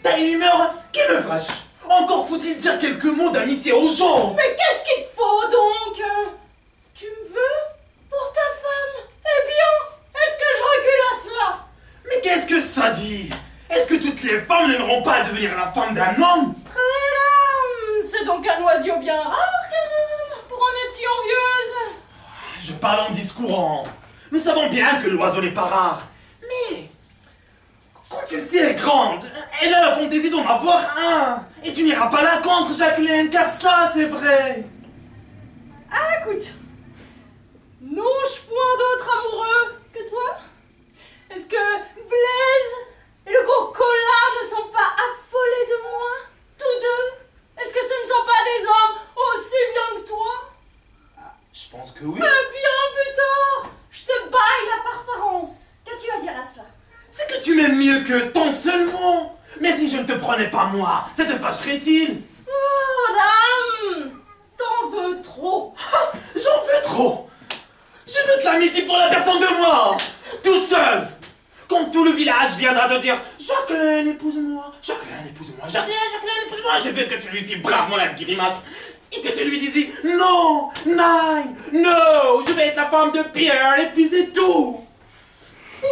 T'as une humeur qui me fâche. Encore faut-il dire quelques mots d'amitié aux gens. Mais qu'est-ce qu'il te faut donc? Tu me veux pour ta femme? Eh bien, est-ce que je recule à cela? Mais qu'est-ce que ça dit? Est-ce que toutes les femmes n'aimeront pas devenir la femme d'un homme? C'est donc un oiseau bien rare qu'un homme, pour en être si envieuse. Je parle en discourant. Nous savons bien que l'oiseau n'est pas rare. Mais quand une fille est grande, elle a la fantaisie d'en avoir un. Et tu n'iras pas la contre, Jacqueline, car ça, c'est vrai. Ah, écoute, n'ai-je point d'autre amoureux que toi? Est-ce que Blaise et le gros Colin ne sont pas affolés de moi? Tous deux? Est-ce que ce ne sont pas des hommes aussi bien que toi? Je pense que oui. Eh bien, putain, je te baille la parfarance. Qu'as-tu à dire à cela? C'est que tu m'aimes mieux que ton seul mot. Mais si je ne te prenais pas moi, ça te fâcherait-il? Oh, dame, t'en veux trop. J'en veux trop. Je veux de l'amitié pour la personne de moi. Tout seul. Quand tout le village viendra te dire Jacqueline, épouse-moi, Jacqueline, épouse-moi, Jacqueline, Jacqueline, épouse-moi. Je veux que tu lui dises bravement la grimace et que tu lui dises non, Nine, no, je vais être la femme de Pierre et puis c'est tout. Et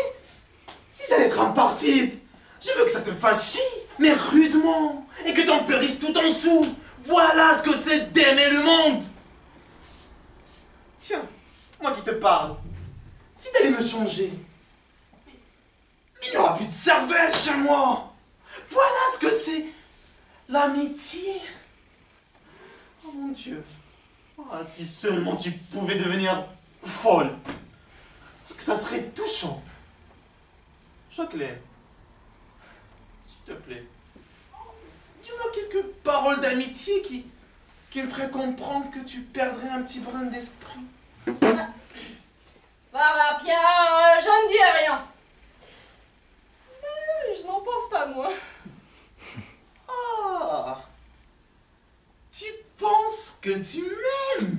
si j'allais être un parfait, je veux que ça te fasse chier, mais rudement, et que t'en pleurisses tout en dessous. Voilà ce que c'est d'aimer le monde. Tiens, moi qui te parle, si t'allais me changer, il n'y aura plus de cervelle chez moi. Voilà ce que c'est l'amitié. Oh mon Dieu. Ah, si seulement tu pouvais devenir folle. Que ça serait touchant. Jacqueline, s'il te plaît, dis-moi quelques paroles d'amitié qui me feraient comprendre que tu perdrais un petit brin d'esprit. Va, Pierre, je ne dis rien. Je n'en pense pas, moi. Ah, tu penses que tu m'aimes?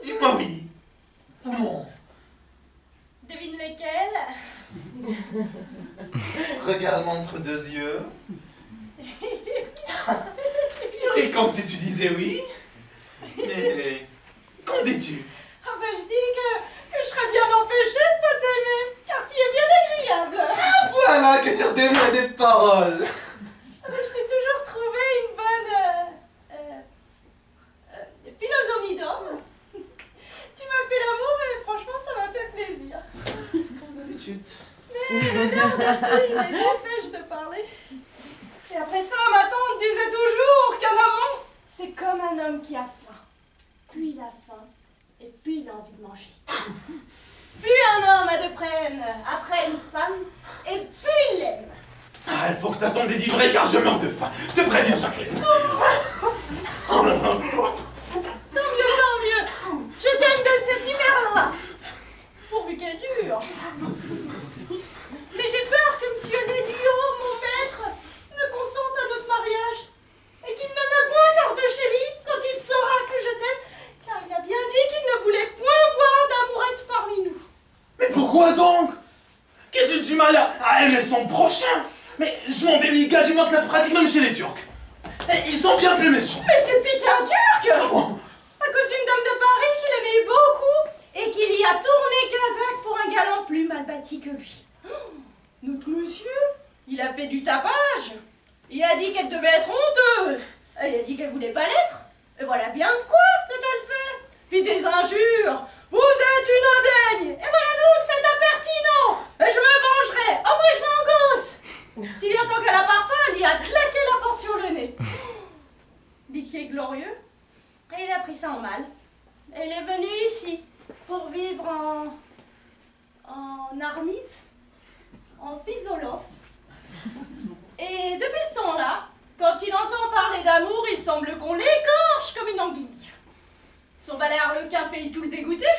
Dis-moi oui ou non. Devine lesquels? Regarde-moi entre deux yeux. Tu ris comme si tu disais oui. Mais qu'en dis-tu? Ah ben je dis que je serais bien empêchée de pas t'aimer, car tu es bien agréable. Voilà que tu redémarres des paroles. Ah ben, je t'ai toujours trouvé une bonne philosophie d'homme. Tu m'as fait l'amour et franchement ça m'a fait plaisir. Comme d'habitude. Mais l'air d'appui les empêche de parler. Et après ça, ma tante disait toujours qu'un amant, c'est comme un homme qui a faim. Puis il a faim, et puis il a envie de manger. Puis un homme a de peine après une femme, et puis il l'aime. Ah, il faut que t'attendes des livrets car je meurs de faim. Je te préviens, Jacqueline. Tant mieux. Je t'aime de cette humeur-là. Pourvu qu'elle dure. Mais j'ai peur que monsieur Lédio, mon maître, ne consente à notre mariage et qu'il ne me boite de chez lui quand il saura que je t'aime, car il a bien dit qu'il ne voulait point voir d'amourette parmi nous. Mais pourquoi donc? Qu'est-ce que tu m'as là à aimer son prochain? Mais je m'en vais lui gager moi que ça se pratique même chez les Turcs. Et ils sont bien plus méchants. Mais c'est piqué un turc Oh. à cause d'une dame de Paris qu'il aimait beaucoup et qu'il y a tourné Kazakh pour un galant plus mal bâti que lui. Notre monsieur, il a fait du tapage. Il a dit qu'elle devait être honteuse. Il a dit qu'elle voulait pas l'être. Et voilà bien de quoi s'est-elle fait. Puis des injures. Vous êtes une indaigne. Et voilà donc c'est impertinent. Et je me vengerai. Oh moi je m'engosse. Si bien tant qu'elle a parfum, elle y a claqué la porte sur le nez. Liquier glorieux. Et il a pris ça en mal. Elle est venue ici pour vivre en ermite, en physologue. Et depuis ce temps-là, quand il entend parler d'amour, il semble qu'on l'écorche comme une anguille. Son valet Arlequin fait tout le dégoûter.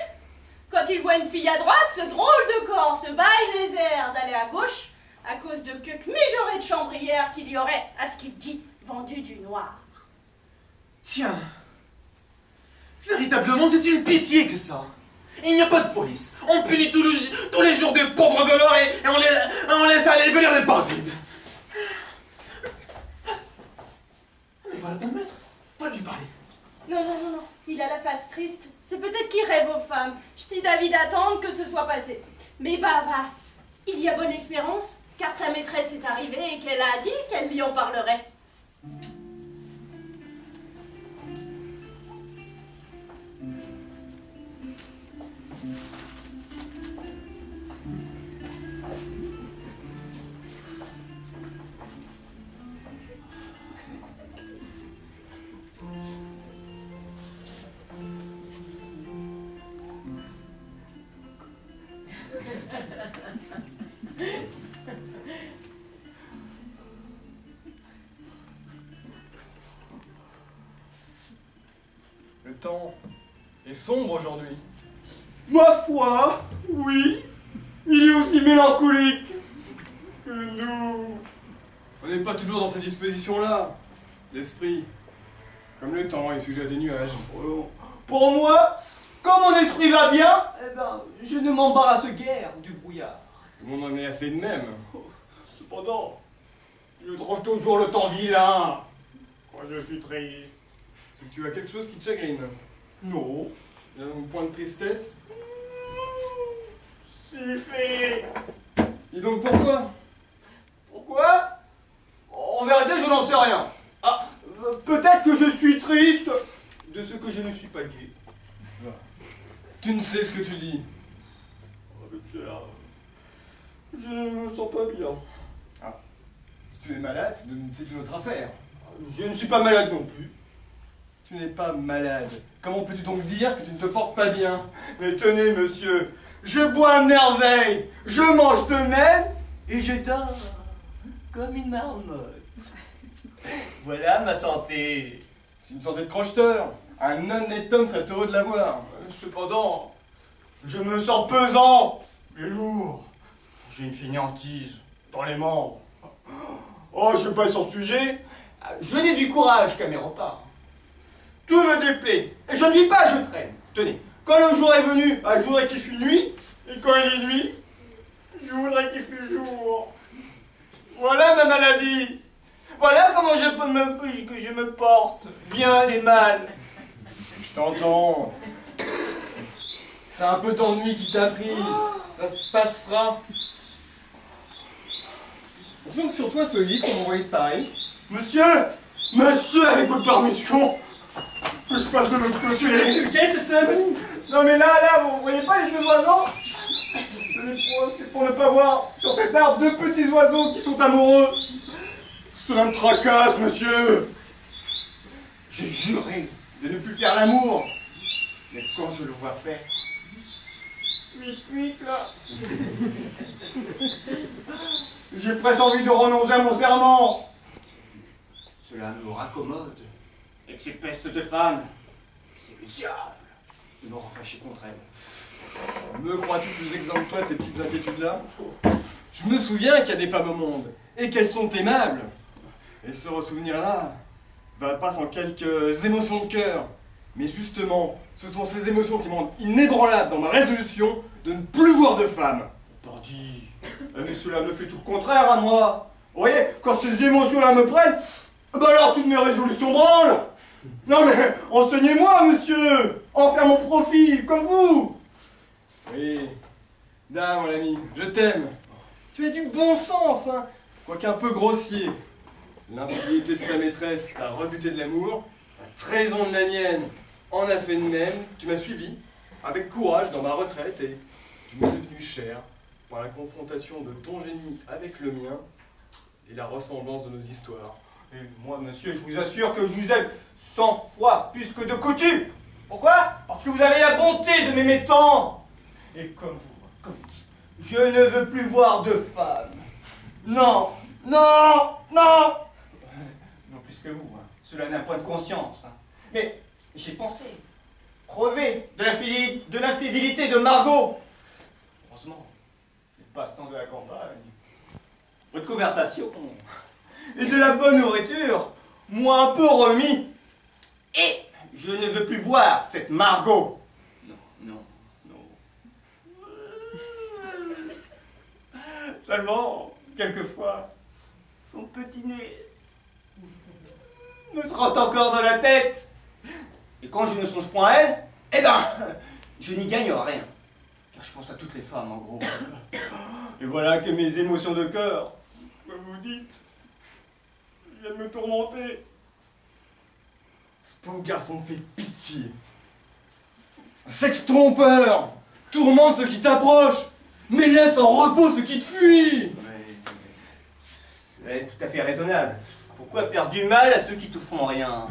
Quand il voit une fille à droite, ce drôle de corps se baille les airs d'aller à gauche à cause de queues mijaurées de chambrières qu'il y aurait, à ce qu'il dit, vendu du noir. Tiens, véritablement c'est une pitié que ça. Il n'y a pas de police. On punit tous les jours des pauvres voleurs et on laisse aller venir les pas vides. Mais voilà ton maître. Va lui parler. Non, non, non, non. Il a la face triste. C'est peut-être qu'il rêve aux femmes. Je t'ai d'avis d'attendre que ce soit passé. Mais va, il y a bonne espérance, car ta maîtresse est arrivée et qu'elle a dit qu'elle lui en parlerait. Le temps est sombre aujourd'hui. Ma foi, oui, il est aussi mélancolique que nous. On n'est pas toujours dans ces dispositions-là. L'esprit, comme le temps, est sujet à des nuages. Pour moi, quand mon esprit va bien, eh ben, je ne m'embarrasse guère du brouillard. Le monde en est assez de même. Cependant, je trouve toujours le temps vilain quand je suis triste. C'est que tu as quelque chose qui te chagrine. Non, Il y a un point de tristesse. si fait. Et donc pourquoi? Pourquoi? En vérité, je n'en sais rien. Ah, peut-être que je suis triste de ce que je ne suis pas gai. Tu ne sais ce que tu dis. Je ne me sens pas bien. Si tu es malade, c'est une autre affaire. Je ne suis pas malade non plus. Tu n'es pas malade. Comment peux-tu donc dire que tu ne te portes pas bien? Mais tenez, monsieur, je bois à merveille, je mange de même, et je dors comme une marmotte. Voilà ma santé. C'est une santé de crocheteur. Un honnête homme serait heureux de l'avoir. Cependant, je me sens pesant et lourd. J'ai une fainéantise dans les membres. Oh, je passe sur ce sujet. Je n'ai du courage qu'à mes repas. Tout me déplaît. Et je ne vis pas, je traîne. Tenez, quand le jour est venu, je voudrais qu'il fût nuit. Et quand il est nuit, je voudrais qu'il fût jour. Voilà ma maladie. Voilà comment que je me porte, bien et mal. Je t'entends. C'est un peu d'ennui qui t'a pris. Ça se passera. Donc sur toi ce livre qu'on m'a envoyé de Paris. Monsieur, avec votre permission, que je passe de l'autre côté. Lequel c'est ça? Non mais là, vous voyez pas les deux oiseaux? C'est pour ne pas voir sur cet arbre deux petits oiseaux qui sont amoureux. Cela me tracasse, monsieur. J'ai juré de ne plus faire l'amour. Mais quand je le vois faire... Cuic, là. J'ai presque envie de renoncer à mon serment. Cela me raccommode. Avec ces pestes de femmes. C'est le diable de me renfâcher contre elles. Me crois-tu plus exempt que toi de ces petites inquiétudes-là? Je me souviens qu'il y a des femmes au monde, et qu'elles sont aimables. Et ce ressouvenir-là va pas sans quelques émotions de cœur. Mais justement, ce sont ces émotions qui me rendent inébranlable dans ma résolution de ne plus voir de femmes. Pardi, mais cela me fait tout le contraire à moi. Vous voyez, quand ces émotions-là me prennent, bah alors toutes mes résolutions branlent. Non mais, enseignez-moi, monsieur, en faire mon profit, comme vous. Oui, dame, mon ami, je t'aime. Tu as du bon sens, hein, quoique un peu grossier. L'infidélité de ta maîtresse t'a rebuté de l'amour, la trahison de la mienne en a fait de même. Tu m'as suivi, avec courage, dans ma retraite, et tu m'es devenu cher par la confrontation de ton génie avec le mien et la ressemblance de nos histoires. Et moi, monsieur, je vous assure que je vous aime 100 fois plus que de coutume. Pourquoi? Parce que vous avez la bonté de m'aimer tant. Et comme vous, je ne veux plus voir de femmes. Non, non, non. Non plus que vous, hein. Cela n'a point de conscience. Hein. Mais j'ai pensé crever de l'infidélité de Margot. Heureusement, c'est le passe-temps de la campagne. Votre conversation et de la bonne nourriture m'ont un peu remis. Et je ne veux plus voir cette Margot. Non, non, non. Seulement, quelquefois, son petit nez me trotte encore dans la tête. Et quand je ne songe point à elle, eh ben, je n'y gagne rien. Car je pense à toutes les femmes, en gros. Et voilà que mes émotions de cœur, comme vous dites, viennent me tourmenter. Ce pauvre garçon me fait pitié. Un sexe trompeur tourmente ceux qui t'approchent, mais laisse en repos ceux qui te fuient. C'est tout à fait raisonnable. Pourquoi faire du mal à ceux qui te font rien?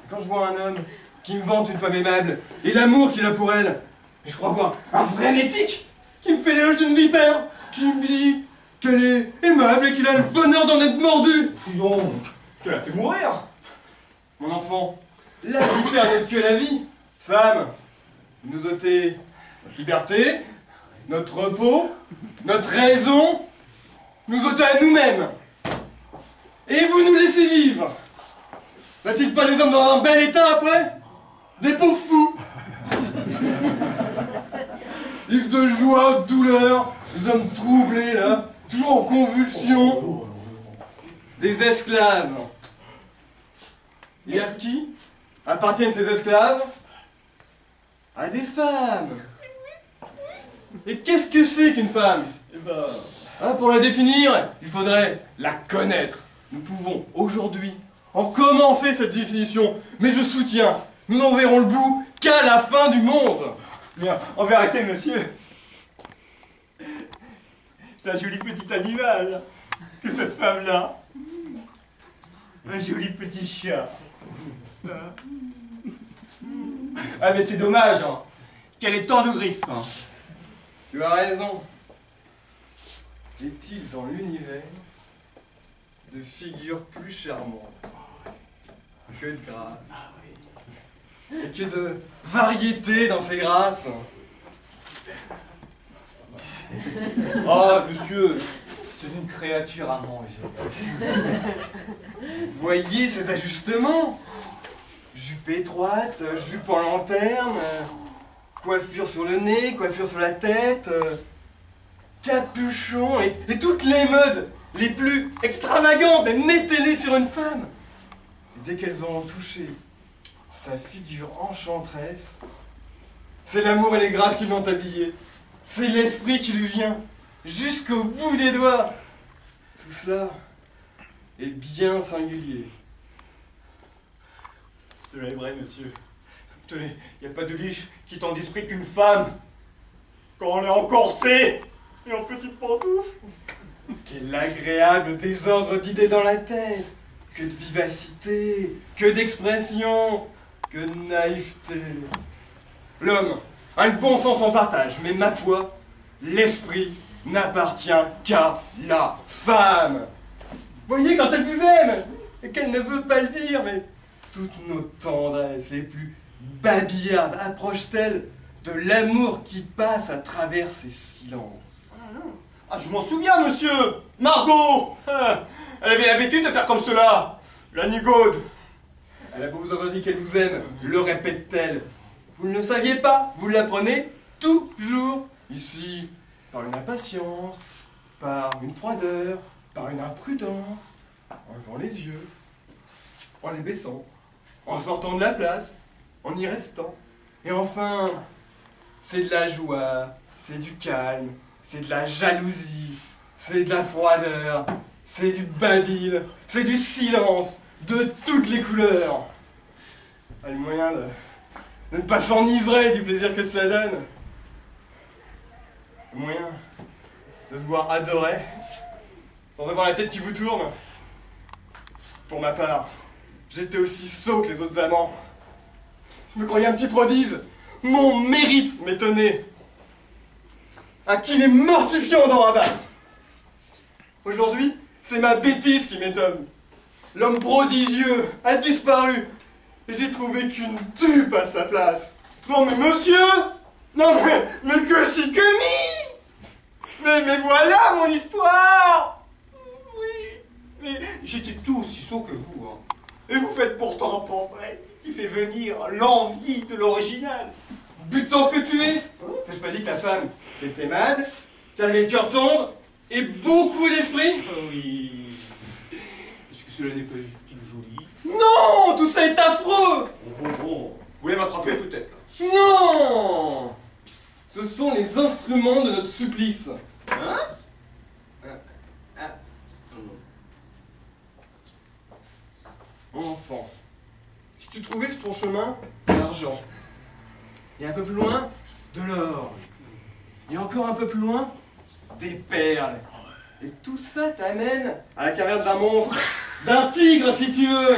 Quand je vois un homme qui me vante une femme aimable et l'amour qu'il a pour elle, et je crois voir un vrai métique qui me fait l'éloge d'une vipère, qui me dit qu'elle est aimable et qu'il a le bonheur d'en être mordu. Donc, tu l'as fait mourir. Mon enfant, la vipère n'est que la vie. Femme, vous nous ôtez notre liberté, notre repos, notre raison, nous ôtez à nous-mêmes. Et vous nous laissez vivre. N'a-t-il pas des hommes dans un bel état après? Des pauvres fous. Ivres de joie, de douleur, des hommes troublés là, toujours en convulsion. Des esclaves. Et à qui appartiennent ces esclaves? À des femmes. Et qu'est-ce que c'est qu'une femme? Eh ben, Hein, pour la définir, il faudrait la connaître. Nous pouvons aujourd'hui en commencer cette définition, mais je soutiens, nous n'en verrons le bout qu'à la fin du monde. bien, en vérité, monsieur, c'est un joli petit animal que cette femme-là. Un joli petit chat. Ah mais c'est dommage, hein, qu'elle ait tant de griffes. Hein. Tu as raison. Est-il dans l'univers de figures plus charmantes que de grâce et que de variété dans ces grâces? Oh monsieur, c'est une créature à manger. Voyez ces ajustements? Jupe étroite, jupe en lanterne, coiffure sur le nez, coiffure sur la tête, capuchon et toutes les modes les plus extravagantes, mais mettez-les sur une femme. Et dès qu'elles auront touché sa figure enchanteresse, c'est l'amour et les grâces qui l'ont habillée, c'est l'esprit qui lui vient jusqu'au bout des doigts. Tout cela est bien singulier. Cela est vrai, monsieur. Tenez, il n'y a pas de liche qui tant d'esprit qu'une femme quand on est en corset et en petites pantoufles. Quel agréable désordre d'idées dans la tête! Que de vivacité, que d'expression, que de naïveté. L'homme a le bon sens en partage, mais ma foi, l'esprit n'appartient qu'à la femme. Voyez quand elle vous aime, et qu'elle ne veut pas le dire, mais toutes nos tendresses les plus babillardes approchent-elles de l'amour qui passe à travers ces silences? Ah, je m'en souviens, monsieur! Margot! Elle avait l'habitude de faire comme cela! La nigaude! Elle a beau vous avoir dit qu'elle vous aime, le répète-t-elle. Vous ne le saviez pas, vous l'apprenez toujours. Ici, par une impatience, par une froideur, par une imprudence, en levant les yeux, en les baissant, en sortant de la place, en y restant. Et enfin, c'est de la joie, c'est du calme, c'est de la jalousie, c'est de la froideur, c'est du babil, c'est du silence, de toutes les couleurs. Ah, le moyen de ne pas s'enivrer du plaisir que cela donne. Le moyen de se voir adoré, sans avoir la tête qui vous tourne. Pour ma part, j'étais aussi sot que les autres amants. Je me croyais un petit prodige. Mon mérite m'étonnait. À qui il est mortifiant d'en rabattre. Aujourd'hui, c'est ma bêtise qui m'étonne. L'homme prodigieux a disparu. Et j'ai trouvé qu'une dupe à sa place. Non mais monsieur! Non mais que si que mi! Mais voilà mon histoire! Oui! Mais j'étais tout aussi sot que vous, hein. Et vous faites pourtant un portrait qui fait venir l'envie de l'original. Butant que tu es. N'ai-je pas dit que la femme est aimable, T'as le cœur tendre et beaucoup d'esprit. Oui. Est-ce que cela n'est pas juste joli? Non, tout ça est affreux. Vous voulez m'attraper peut-être? Non. Ce sont les instruments de notre supplice. Hein? Mon enfant, si tu trouvais sur ton chemin de l'argent, et un peu plus loin, de l'or, et encore un peu plus loin, des perles, et tout ça t'amène à la carrière d'un monstre, d'un tigre si tu veux.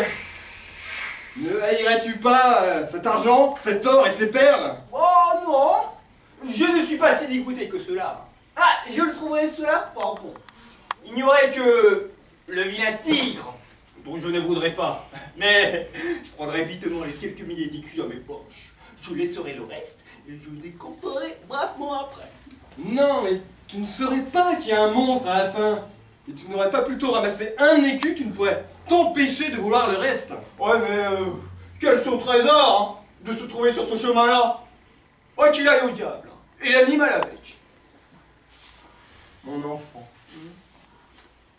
Ne haïrais-tu pas cet argent, cet or et ces perles? Oh non! Je ne suis pas si dégoûté que cela. Ah, je le trouverais cela fort bon. Il n'y aurait que le vilain tigre, dont je ne voudrais pas. Mais je prendrai vitement les quelques milliers d'écus dans mes poches. Je laisserai le reste et je décomposerai bravement après. Non, mais tu ne saurais pas qu'il y a un monstre à la fin. Et tu n'aurais pas plutôt ramassé un écu, tu ne pourrais t'empêcher de vouloir le reste. Ouais, mais quel son trésor hein, de se trouver sur ce chemin-là. Ouais, qu'il aille au diable. Et l'animal avec. Mon enfant,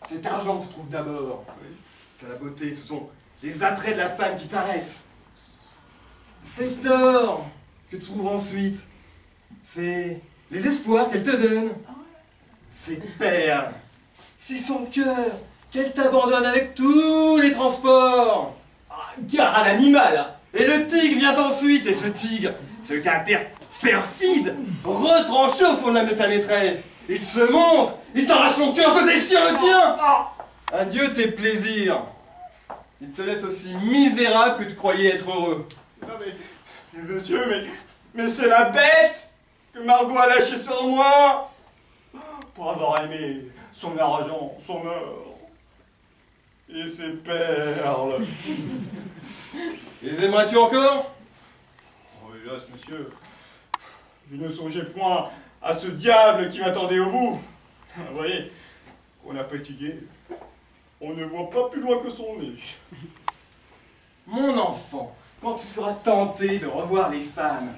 cet argent que tu trouves d'abord, c'est la beauté, ce sont les attraits de la femme qui t'arrêtent. Cet or que tu trouves ensuite, c'est les espoirs qu'elle te donne. Ces perles, c'est son cœur qu'elle t'abandonne avec tous les transports. Ah, gare à l'animal hein. Et le tigre vient ensuite, et ce tigre, c'est le caractère perfide, retranché au fond de l'âme de ta maîtresse. Il se montre, il t'arrache son cœur, te déchire le tien. Adieu tes plaisirs. Il te laisse aussi misérable que tu croyais être heureux. Non mais monsieur, mais c'est la bête que Margot a lâchée sur moi pour avoir aimé son argent, son or et ses perles. Les aimeras-tu encore? Oh hélas monsieur, je ne songeais point à ce diable qui m'attendait au bout. Vous voyez, on a fatigué, on ne voit pas plus loin que son nez. Mon enfant, quand tu seras tenté de revoir les femmes,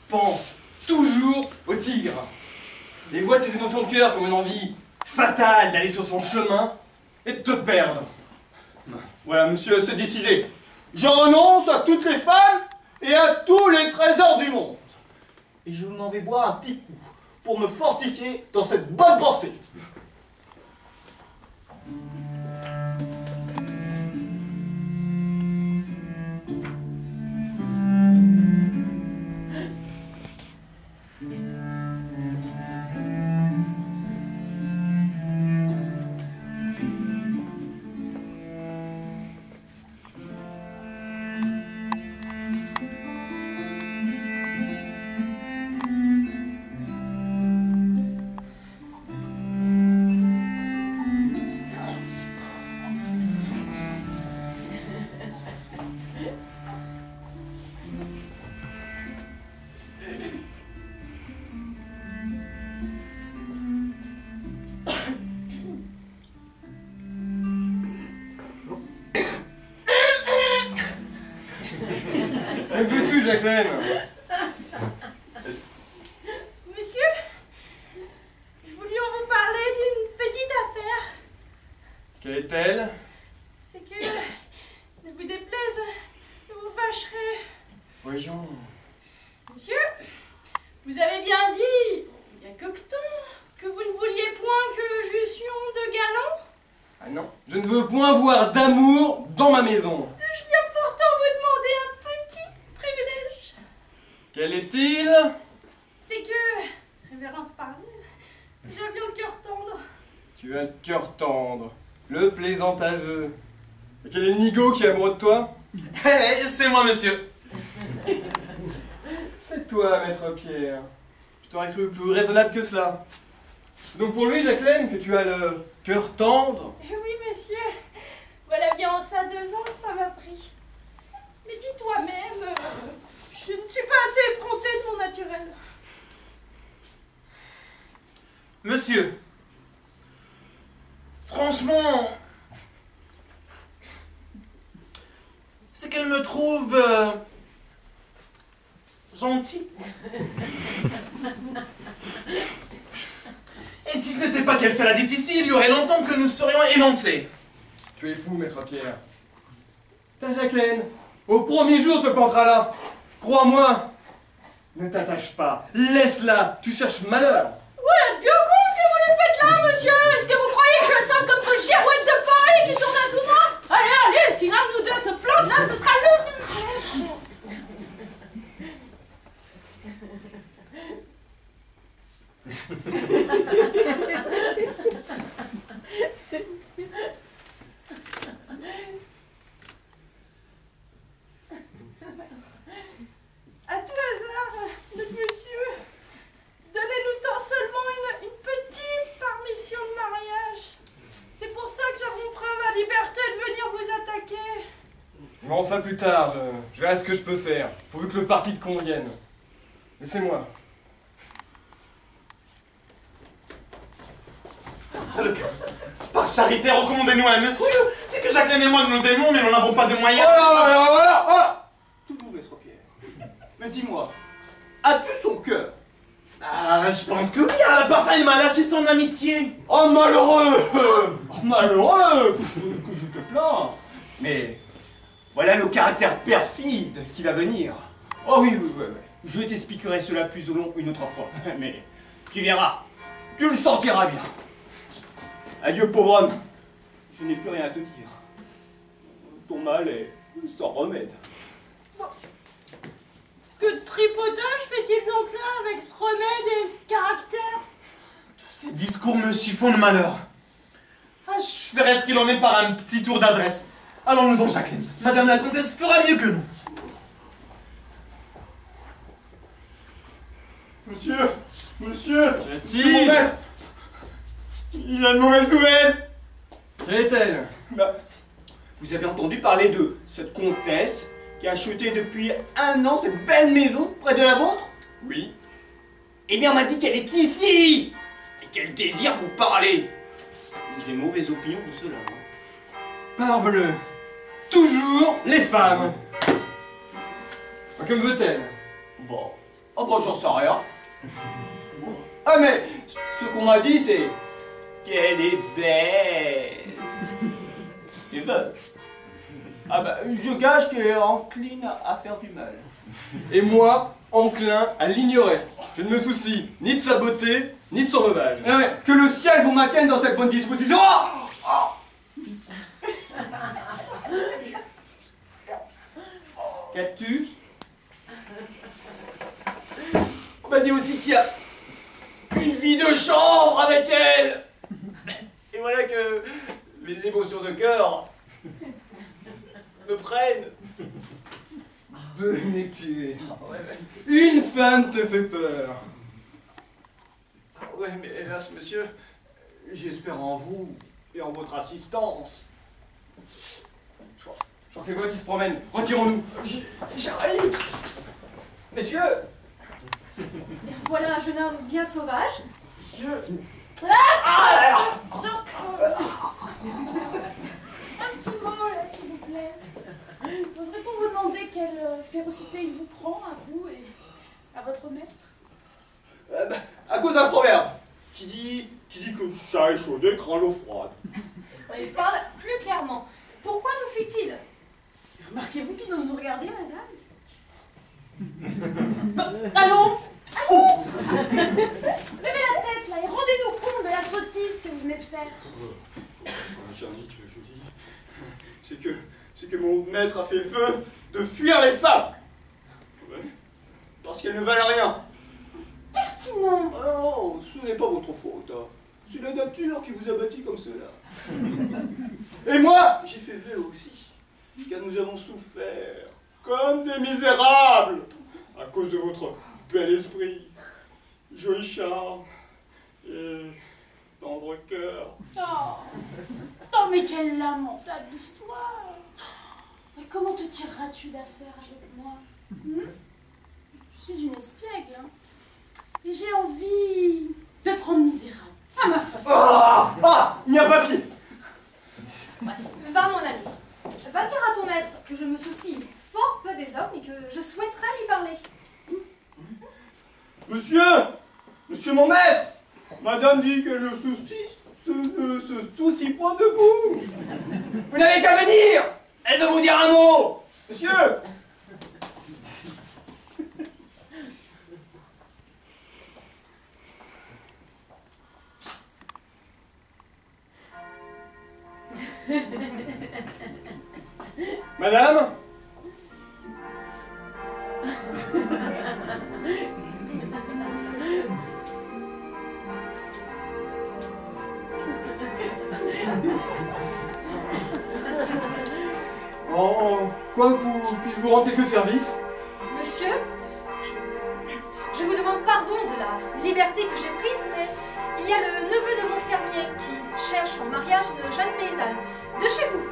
pense toujours au tigre. Et vois tes émotions de cœur comme une envie fatale d'aller sur son chemin et de te perdre. Voilà monsieur, c'est décidé. Je renonce à toutes les femmes et à tous les trésors du monde. Et je m'en vais boire un petit coup pour me fortifier dans cette bonne pensée. Que veux-tu, Jacqueline? Monsieur, je voulais vous parler d'une petite affaire. Quelle est-elle? C'est que, ne vous déplaise, je vous fâcherai. Voyons. Monsieur, vous avez bien dit, il y a quelque temps, que vous ne vouliez point que j'eussions de galants. Ah non, je ne veux point voir d'amour dans ma maison. Je viens pourtant vous demander un petit privilège. Quel est-il? C'est que, révérence parle, j'ai bien le cœur tendre. Tu as le cœur tendre, le plaisant aveu. Et quel est le nigaud qui est amoureux de toi? C'est moi, monsieur. C'est toi, maître Pierre. Je t'aurais cru plus raisonnable que cela. Donc pour lui, Jacqueline, que tu as le cœur tendre. Eh oui, monsieur, voilà bien ça 2 ans que ça m'a pris. Mais dis toi-même, je ne suis pas assez effrontée de mon naturel. Monsieur, franchement, c'est qu'elle me trouve gentille. Et si ce n'était pas qu'elle fait la difficile, il y aurait longtemps que nous serions élancés. Tu es fou, maître Pierre. Ta Jacqueline, au premier jour te plantera là. Crois-moi. Ne t'attache pas. Laisse-la. Tu cherches malheur. Vous êtes bien con que vous les faites là, monsieur. Est-ce que vous croyez que je sens comme vos girouettes de Paris qui tournent à tout droit? Allez, allez, si l'un de nous deux se plante là, ce sera nous. À tout hasard, notre monsieur, donnez-nous tant seulement une petite permission de mariage. C'est pour ça que j'avons pris la liberté de venir vous attaquer. Je verrai ça plus tard. Je verrai ce que je peux faire. Pourvu que le parti te convienne. Laissez-moi. Par charité, recommandez-nous un monsieur. C'est que Jacqueline et moi nous aimons, mais nous n'avons pas de moyens. Voilà. Tout doux, maître Pierre. Mais dis-moi, as-tu son cœur? Ah, je pense que oui, hein, parfois il m'a lâché son amitié. Oh malheureux! Oh, malheureux que je te plains. Mais voilà le caractère perfide qui va venir. Oh oui. Je t'expliquerai cela plus au long une autre fois. Mais tu verras, tu le sentiras bien. Adieu pauvre homme, je n'ai plus rien à te dire. Ton mal est sans remède. Que de tripotage fait-il donc là avec ce remède et ce caractère? Tous ces discours me chiffonnent de malheur. Ah, je ferai ce qu'il en est par un petit tour d'adresse. Allons-nous-en, Jacqueline. Madame la comtesse fera mieux que nous. Monsieur, Jati. mon maître, il a une mauvaise nouvelle. Quelle est-elle? Vous avez entendu parler de cette comtesse qui a acheté depuis 1 an cette belle maison près de la vôtre? Oui. Eh bien, on m'a dit qu'elle est ici et qu'elle désire vous parler. J'ai mauvaise opinion de cela. Parbleu. Toujours les femmes. Comme veut-elle? Bon. Oh bon, j'en sais rien. Bon. Ah mais, ce qu'on m'a dit c'est qu'elle est belle. Et veuve. Ah bah, je gage qu'elle est encline à faire du mal. Et moi, enclin à l'ignorer. Je ne me soucie ni de sa beauté, ni de son veuvage. Non mais, que le ciel vous maintienne dans cette bonne disposition. Qu'as-tu? On m'a dit aussi qu'il y a une fille de chambre avec elle. Et voilà que mes émotions de cœur me prennent. Venez tuer. Une femme te fait peur. Ouais, mais hélas, monsieur, j'espère en vous et en votre assistance. Je crois que les voix qui se promènent. Retirons-nous. J'arrive. Messieurs. Voilà un jeune homme bien sauvage. Monsieur. Un petit mot là, s'il vous plaît. Oserait-on vous demander quelle férocité il vous prend, à vous et à votre maître? À cause d'un proverbe qui dit que chat échaudé craint l'eau froide. Il parle plus clairement. Pourquoi nous fuit-il? Remarquez-vous qu'il ose nous regarder, madame? Allons. Levez la tête là et rendez-nous compte de la sottise que vous venez de faire. Jannick, je dis, c'est que mon maître a fait vœu de fuir les femmes. Ouais. Parce qu'elles ne valent rien. Pertinent. Oh, ce n'est pas votre faute. Hein. C'est la nature qui vous a bâti comme cela. Et moi, j'ai fait vœu aussi. Car nous avons souffert comme des misérables à cause de votre bel esprit, joli charme et tendre cœur. Oh, mais quelle lamentable histoire. Mais comment te tireras-tu d'affaire avec moi? Je suis une espiègle, hein. Et j'ai envie de te rendre misérable, à ma façon. Il n'y a pas pied. Va mon ami. Va dire à ton maître que je me soucie fort peu des hommes et que je souhaiterais lui parler. Monsieur mon maître, Madame dit qu'elle ne se soucie point de vous. Vous n'avez qu'à venir. Elle veut vous dire un mot. Monsieur. Madame? En quoi puis-je vous rendre quelques services? Monsieur, je vous demande pardon de la liberté que j'ai prise, mais il y a le neveu de mon fermier qui cherche en mariage une jeune paysanne de chez vous.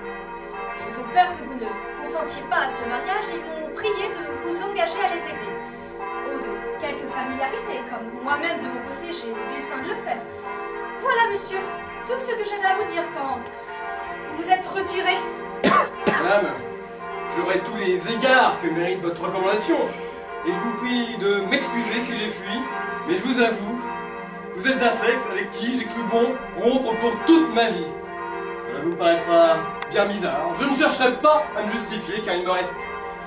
Ils ont peur que vous ne consentiez pas à ce mariage et m'ont prié de vous engager à les aider. Oh, de quelques familiarités, comme moi-même de mon côté j'ai dessein de le faire. Voilà, monsieur, tout ce que j'avais à vous dire quand vous êtes retiré. Madame, j'aurai tous les égards que mérite votre recommandation. Et je vous prie de m'excuser si j'ai fui, mais je vous avoue, vous êtes d'un sexe avec qui j'ai cru bon rompre pour toute ma vie. Cela vous paraîtra bien bizarre. Je ne chercherai pas à me justifier car il me reste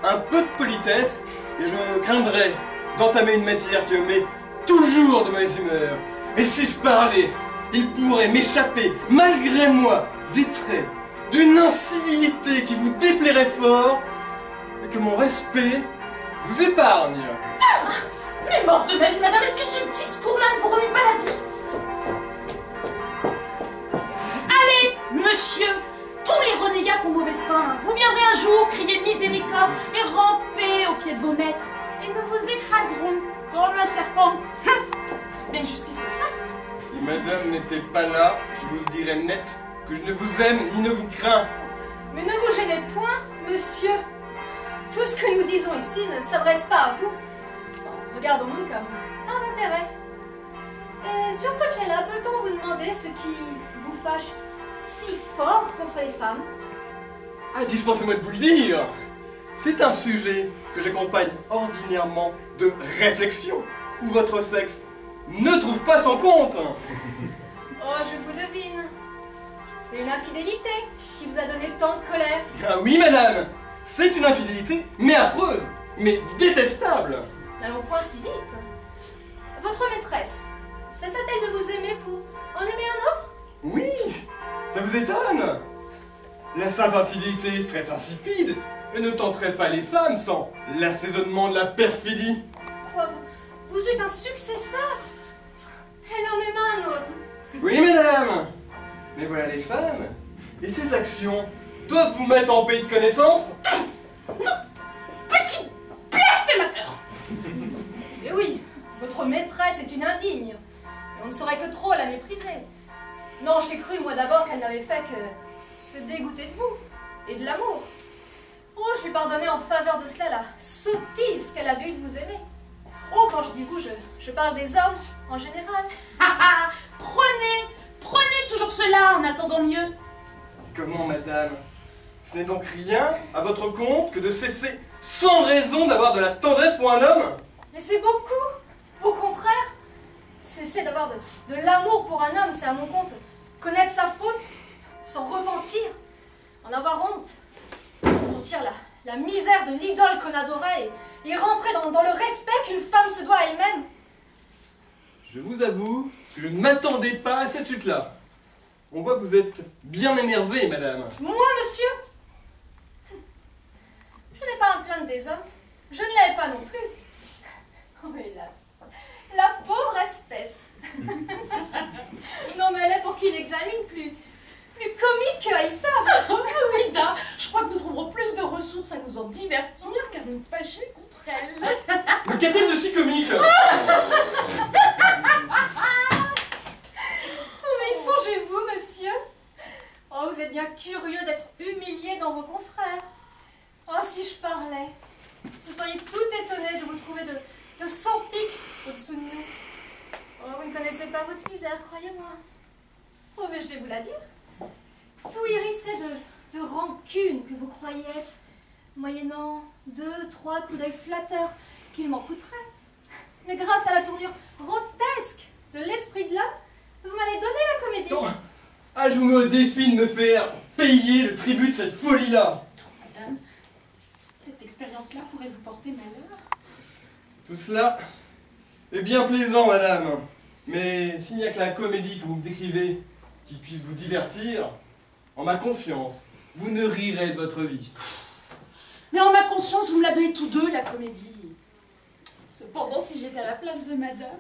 un peu de politesse et je craindrais d'entamer une matière qui me met toujours de mauvaise humeur. Et si je parlais, il pourrait m'échapper, malgré moi, des traits d'une incivilité qui vous déplairait fort et que mon respect vous épargne. Mais mort de ma vie, madame, est-ce que ce discours-là ne vous remue pas la vie? Allez, monsieur, tous les renégats font mauvaise fin. Vous viendrez un jour crier miséricorde et ramper au pied de vos maîtres. Et nous vous écraserons comme un serpent. Mais une justice se fasse. Si madame n'était pas là, je vous le dirais net que je ne vous aime ni ne vous crains. Mais ne vous gênez point, monsieur. Tout ce que nous disons ici ne s'adresse pas à vous. Bon, regardons-nous comme un intérêt. Et sur ce pied-là, peut-on vous demander ce qui vous fâche si fort contre les femmes? Ah, dispensez-moi de vous le dire. C'est un sujet que j'accompagne ordinairement de réflexion, où votre sexe ne trouve pas son compte. Oh, je vous devine. C'est une infidélité qui vous a donné tant de colère. Ah oui, madame, c'est une infidélité, mais affreuse, mais détestable. N'allons point si vite. Votre maîtresse, cessa-t-elle de vous aimer pour en aimer un autre? Oui, ça vous étonne? La simple infidélité serait insipide et ne tenterait pas les femmes sans l'assaisonnement de la perfidie. Quoi, vous eûtes un successeur? Elle en aima un autre. Oui, madame. Mais voilà les femmes, et ces actions doivent vous mettre en pays de connaissance. Petit blasphémateur! Mais oui, votre maîtresse est une indigne. Et on ne saurait que trop la mépriser. Non, j'ai cru, moi d'abord, qu'elle n'avait fait que se dégoûter de vous et de l'amour. Oh, je lui pardonnais en faveur de cela la sottise qu'elle avait eue de vous aimer. Oh, quand je dis vous, je parle des hommes en général. Ah ah! Prenez toujours cela en attendant mieux. Comment, madame? Ce n'est donc rien à votre compte que de cesser sans raison d'avoir de la tendresse pour un homme? Mais c'est beaucoup. Au contraire, cesser d'avoir de l'amour pour un homme, c'est à mon compte connaître sa faute, s'en repentir, en avoir honte, sentir la misère de l'idole qu'on adorait et rentrer dans le respect qu'une femme se doit à elle-même. Je vous avoue que je ne m'attendais pas à cette chute-là. On voit que vous êtes bien énervée, madame. Moi, monsieur? Je n'ai pas à me plaindre des hommes. Je ne l'avais pas non plus. Oh, hélas. La pauvre espèce. Non, mais elle est pour qui l'examine plus comique que haïssable. Oh, Ouida, je crois que nous trouverons plus de ressources à nous en divertir qu'à nous fâcher contre elle. Mais qu'a-t-elle de si comique? Oh, mais y songez-vous, monsieur? Oh, vous êtes bien curieux d'être humilié dans vos confrères. Oh, si je parlais, vous seriez tout étonné de vous trouver de 100 piques au-dessous de nous. Oh, vous ne connaissez pas votre misère, croyez-moi. Oh, mais je vais vous la dire. Tout hérissé de rancune que vous croyez être, moyennant 2-3 coups d'œil flatteurs qu'il m'en coûterait. Mais grâce à la tournure grotesque de l'esprit de l'homme, Vous m'allez donner la comédie. Non. Ah, je vous mets au défi de me faire payer le tribut de cette folie-là. Madame, cette expérience-là pourrait vous porter malheur. Tout cela est bien plaisant, madame. Mais s'il n'y a que la comédie que vous me décrivez qui puisse vous divertir, en ma conscience, vous ne rirez de votre vie. Mais en ma conscience, vous me la donnez tous deux, la comédie. Cependant, si j'étais à la place de madame,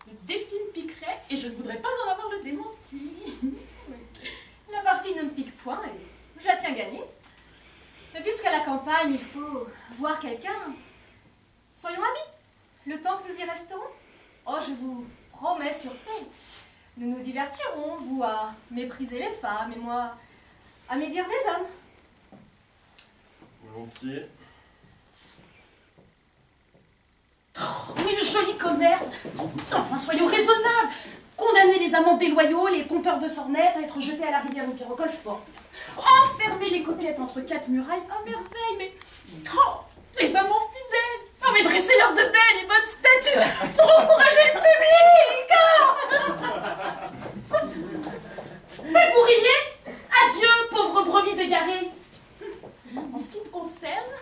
le défi me piquerait et je ne voudrais pas en avoir le démenti. La partie ne me pique point et je la tiens gagnée. Mais puisqu'à la campagne, il faut voir quelqu'un, soyons amis. Le temps que nous y resterons, oh, je vous promets sûreté, nous nous divertirons, vous à mépriser les femmes et moi à médire des hommes. Volontiers. Mais le joli commerce! Enfin, soyons raisonnables! Condamner les amants déloyaux, les compteurs de sornettes à être jetés à la rivière au Roquefort. Enfermer les coquettes entre quatre murailles, à merveille, mais... Oh, les amants fidèles! Oh, mais dressez-leur de belles et bonnes statues pour encourager le public! Oh, mais vous riez? Adieu, pauvres brebis égarées! En ce qui me concerne,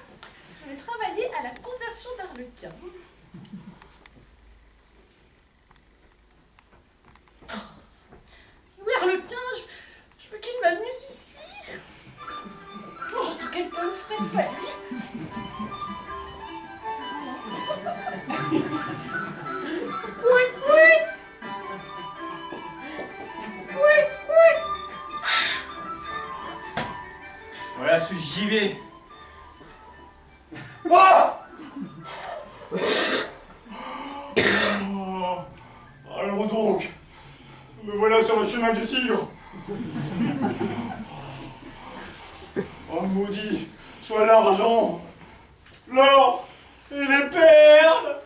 je vais travailler à la conversion d'Arlequin. Oui, Arlequin, je veux qu'il m'amuse ici. Oh, j'entends quelqu'un, ne serait-ce pas lui. Oui, oui. Oui, oui. Voilà ce gibier. Alors donc, me voilà sur le chemin du tigre. Oh maudit, soit l'argent, l'or et les perles.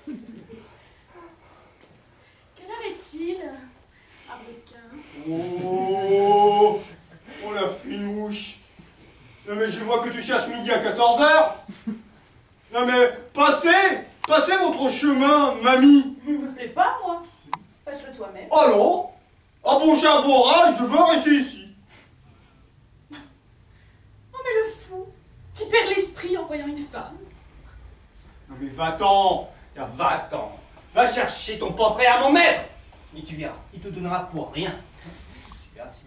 Quelle heure est-il, Arlequin? Oh, oh la fine mouche. Non mais je vois que tu cherches midi à 14 h. Non mais passez votre chemin, mamie. Il me plaît pas, moi. Passe-le toi-même. Alors, à bon char bon rat, je veux rester ici. Oh, mais le fou, qui perd l'esprit en voyant une femme. Non mais va-t'en, va-t'en. Va chercher ton portrait à mon maître. Et tu verras, il te donnera pour rien. Tu verras si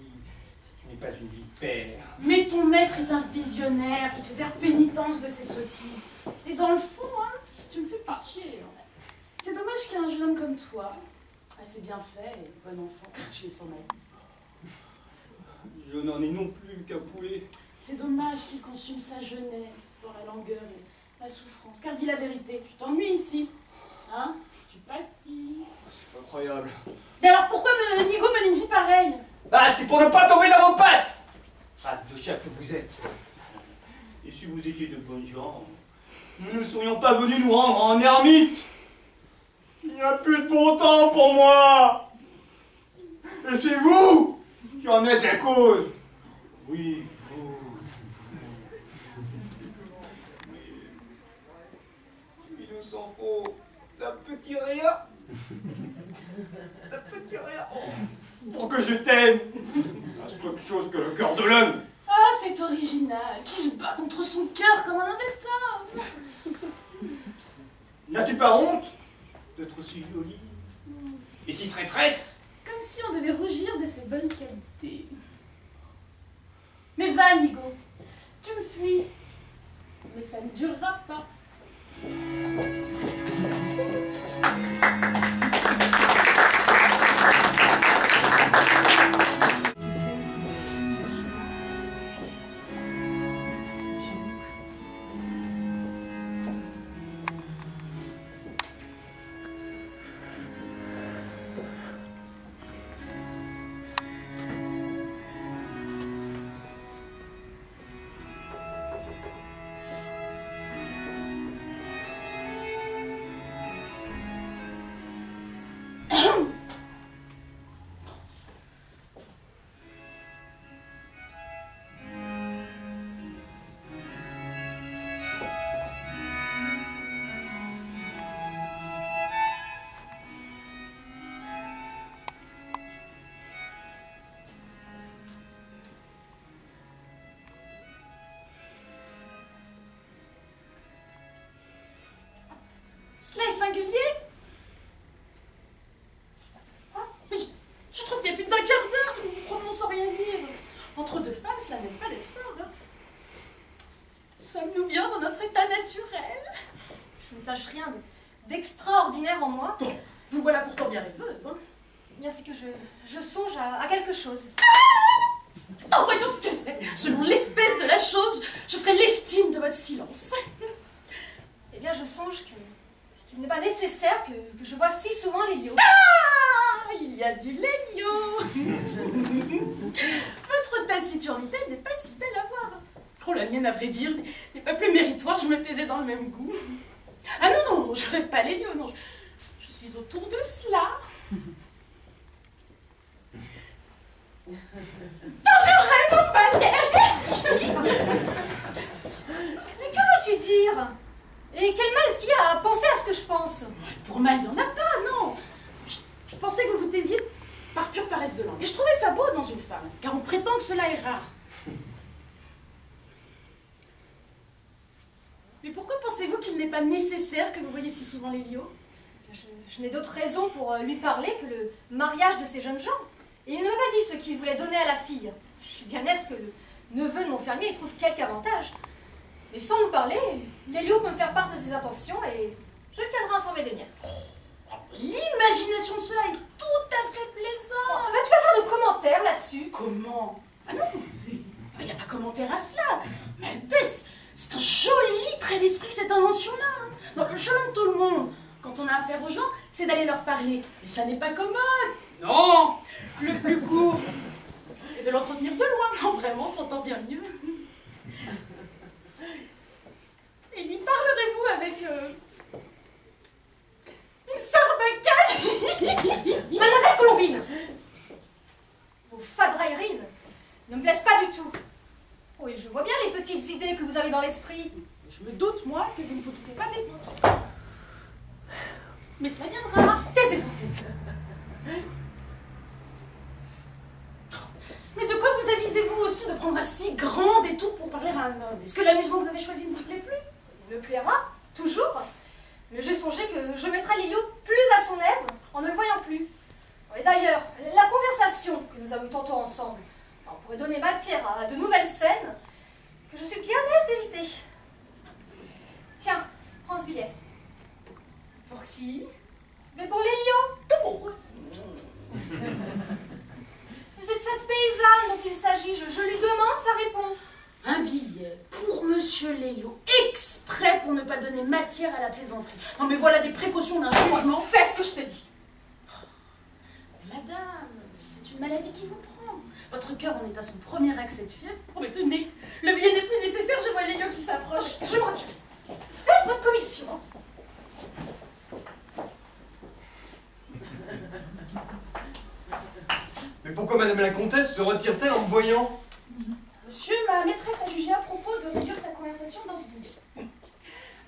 tu n'es pas une vipère. Mais ton maître est un visionnaire qui te fait faire pénitence de ses sottises. Et dans le fond, hein, tu me fais pas chier. C'est dommage qu'il y ait un jeune homme comme toi, assez bien fait et bon enfant, car tu es sans malice. Je n'en ai non plus qu'un poulet. C'est dommage qu'il consume sa jeunesse dans la langueur et la souffrance. Car dis la vérité, tu t'ennuies ici. Hein? Tu pâtis. C'est incroyable. Et alors pourquoi Nigo mène une vie pareille? Ah, c'est pour ne pas tomber dans vos pattes. Race de chat que vous êtes. Et si vous étiez de bonnes gens, nous ne serions pas venus nous rendre en ermite. Il n'y a plus de bon temps pour moi. Et c'est vous qui en êtes la cause. Oui, vous. Mais il nous s'en faut d'un petit rien. Un petit rien. Pour que je t'aime. C'est autre chose que le cœur de l'homme. Ah, c'est original. Qui se bat contre son cœur comme un honnête homme. N'as-tu pas honte d'être aussi jolie et si traîtresse? Comme si on devait rougir de ses bonnes qualités. Mais va, Nigo. Tu me fuis. Mais ça ne durera pas. moi. Vous voilà pourtant bien rêveuse, hein. Eh bien, c'est que je songe à quelque chose. Oh, voyons ce que c'est. Selon l'espèce de la chose, je ferai l'estime de votre silence. Eh bien, je songe qu'il n'est pas nécessaire que je vois si souvent Lélio. Ah, il y a du Lélio. Votre taciturnité n'est pas si belle à voir. Oh, la mienne, à vrai dire, n'est pas plus méritoire, je me taisais dans le même goût. Ah non, non, je rêve pas Lélio, non. Je suis autour de cela. Je rêve au Valérie. Mais que veux-tu dire? Et quel mal est-ce qu'il y a à penser à ce que je pense? Pour mal, il n'y en a pas, non. Je pensais que vous vous taisiez par pure paresse de langue. Et je trouvais ça beau dans une femme, car on prétend que cela est rare. Mais pourquoi pensez-vous qu'il n'est pas nécessaire que vous voyez si souvent Lélio? Je n'ai d'autre raison pour lui parler que le mariage de ces jeunes gens. Et il ne m'a pas dit ce qu'il voulait donner à la fille. Je suis bien aise que le neveu de mon fermier y trouve quelque avantage. Mais sans nous parler, Lélio peut me faire part de ses intentions et je le tiendrai informé des miennes. L'imagination de cela est tout à fait plaisant. Vas-tu pas faire de commentaires là-dessus? Comment? Ah non, il n'y a pas commentaire à cela. Malpès, c'est un joli trait d'esprit cette invention-là. Non, le chemin de tout le monde, quand on a affaire aux gens, c'est d'aller leur parler. Mais ça n'est pas commode. Non, le plus court est de l'entretenir de loin. Non, vraiment, on s'entend bien mieux. Et lui parlerez-vous avec une sarbacane? Mademoiselle Colombine, vos fadrailleries ne me plaisent pas du tout. Oui, je vois bien les petites idées que vous avez dans l'esprit. Je me doute, moi, que vous ne vous doutez pas des vôtres. Mais cela viendra. Taisez-vous. Mais de quoi vous avisez-vous aussi de prendre un si grand détour pour parler à un homme? Est-ce que l'amusement que vous avez choisi ne vous plaît plus? Il me plaira, toujours. Mais j'ai songé que je mettrais Lélio plus à son aise en ne le voyant plus. Et d'ailleurs, la conversation que nous avons eue tantôt ensemble pourrait donner matière à de nouvelles scènes que je suis bien aise d'éviter. Tiens, prends ce billet. Pour qui? Mais pour Lélio. C'est de cette paysanne dont il s'agit. Je lui demande sa réponse. Un billet pour Monsieur Lélio, exprès pour ne pas donner matière à la plaisanterie. Non mais voilà des précautions d'un jugement. Fais ce que je te dis. Madame, c'est une maladie qui vous prend. Votre cœur en est à son premier accès de fièvre. Oh mais tenez, le billet n'est plus nécessaire, je vois Lélio qui s'approche. Je m'en tire. Faites votre commission. Mais pourquoi Madame la Comtesse se retire-t-elle en me voyant? Monsieur, ma maîtresse a jugé à propos de réduire sa conversation dans ce billet.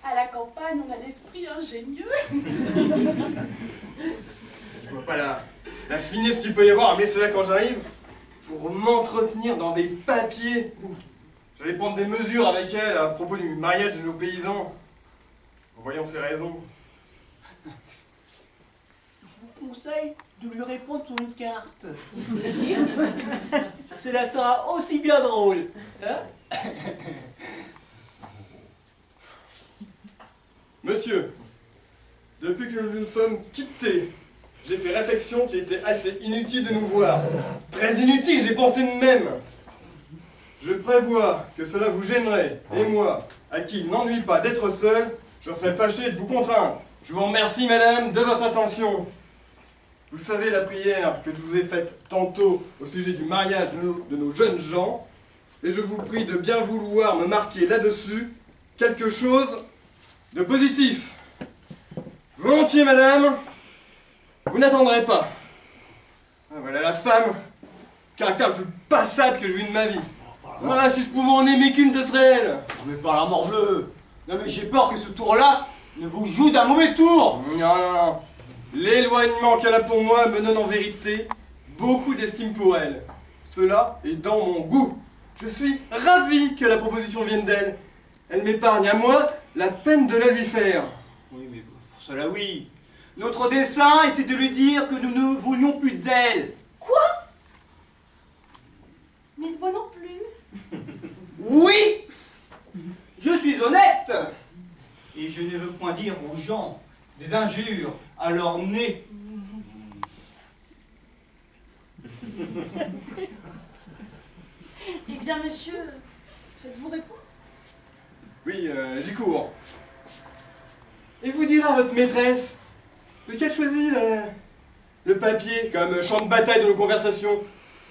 À la campagne, on a l'esprit ingénieux. Je vois pas la finesse qu'il peut y avoir à mettre cela quand j'arrive pour m'entretenir dans des papiers. J'allais prendre des mesures avec elle à propos du mariage de nos paysans. En voyant ses raisons. Je vous conseille de lui répondre sur une carte. Cela sera aussi bien drôle. Hein? Monsieur, depuis que nous nous sommes quittés, j'ai fait réflexion qu'il était assez inutile de nous voir. Très inutile, j'ai pensé de même. Je prévois que cela vous gênerait, et moi, à qui il n'ennuie pas d'être seul, je serais fâché de vous contraindre. Je vous remercie, madame, de votre attention. Vous savez la prière que je vous ai faite tantôt au sujet du mariage de nos jeunes gens, et je vous prie de bien vouloir me marquer là-dessus quelque chose de positif. Volontiers, madame, vous n'attendrez pas. Ah, voilà la femme, caractère le plus passable que j'ai vu de ma vie. Voilà, si je pouvais en aimer qu'une, ce serait elle. Mais par la morbleu. Non mais j'ai peur que ce tour-là ne vous joue d'un mauvais tour. Non, non, non. L'éloignement qu'elle a pour moi me donne en vérité beaucoup d'estime pour elle. Cela est dans mon goût. Je suis ravi que la proposition vienne d'elle. Elle m'épargne à moi la peine de la lui faire. Oui, mais pour cela, oui. Notre dessein était de lui dire que nous ne voulions plus d'elle. Quoi? Mais moi non plus. Oui, je suis honnête. Et je ne veux point dire aux gens des injures à leur nez. Eh bien, monsieur, faites-vous réponse? Oui, j'y cours. Et vous dira votre maîtresse lequel choisit le papier comme champ de bataille de nos conversations.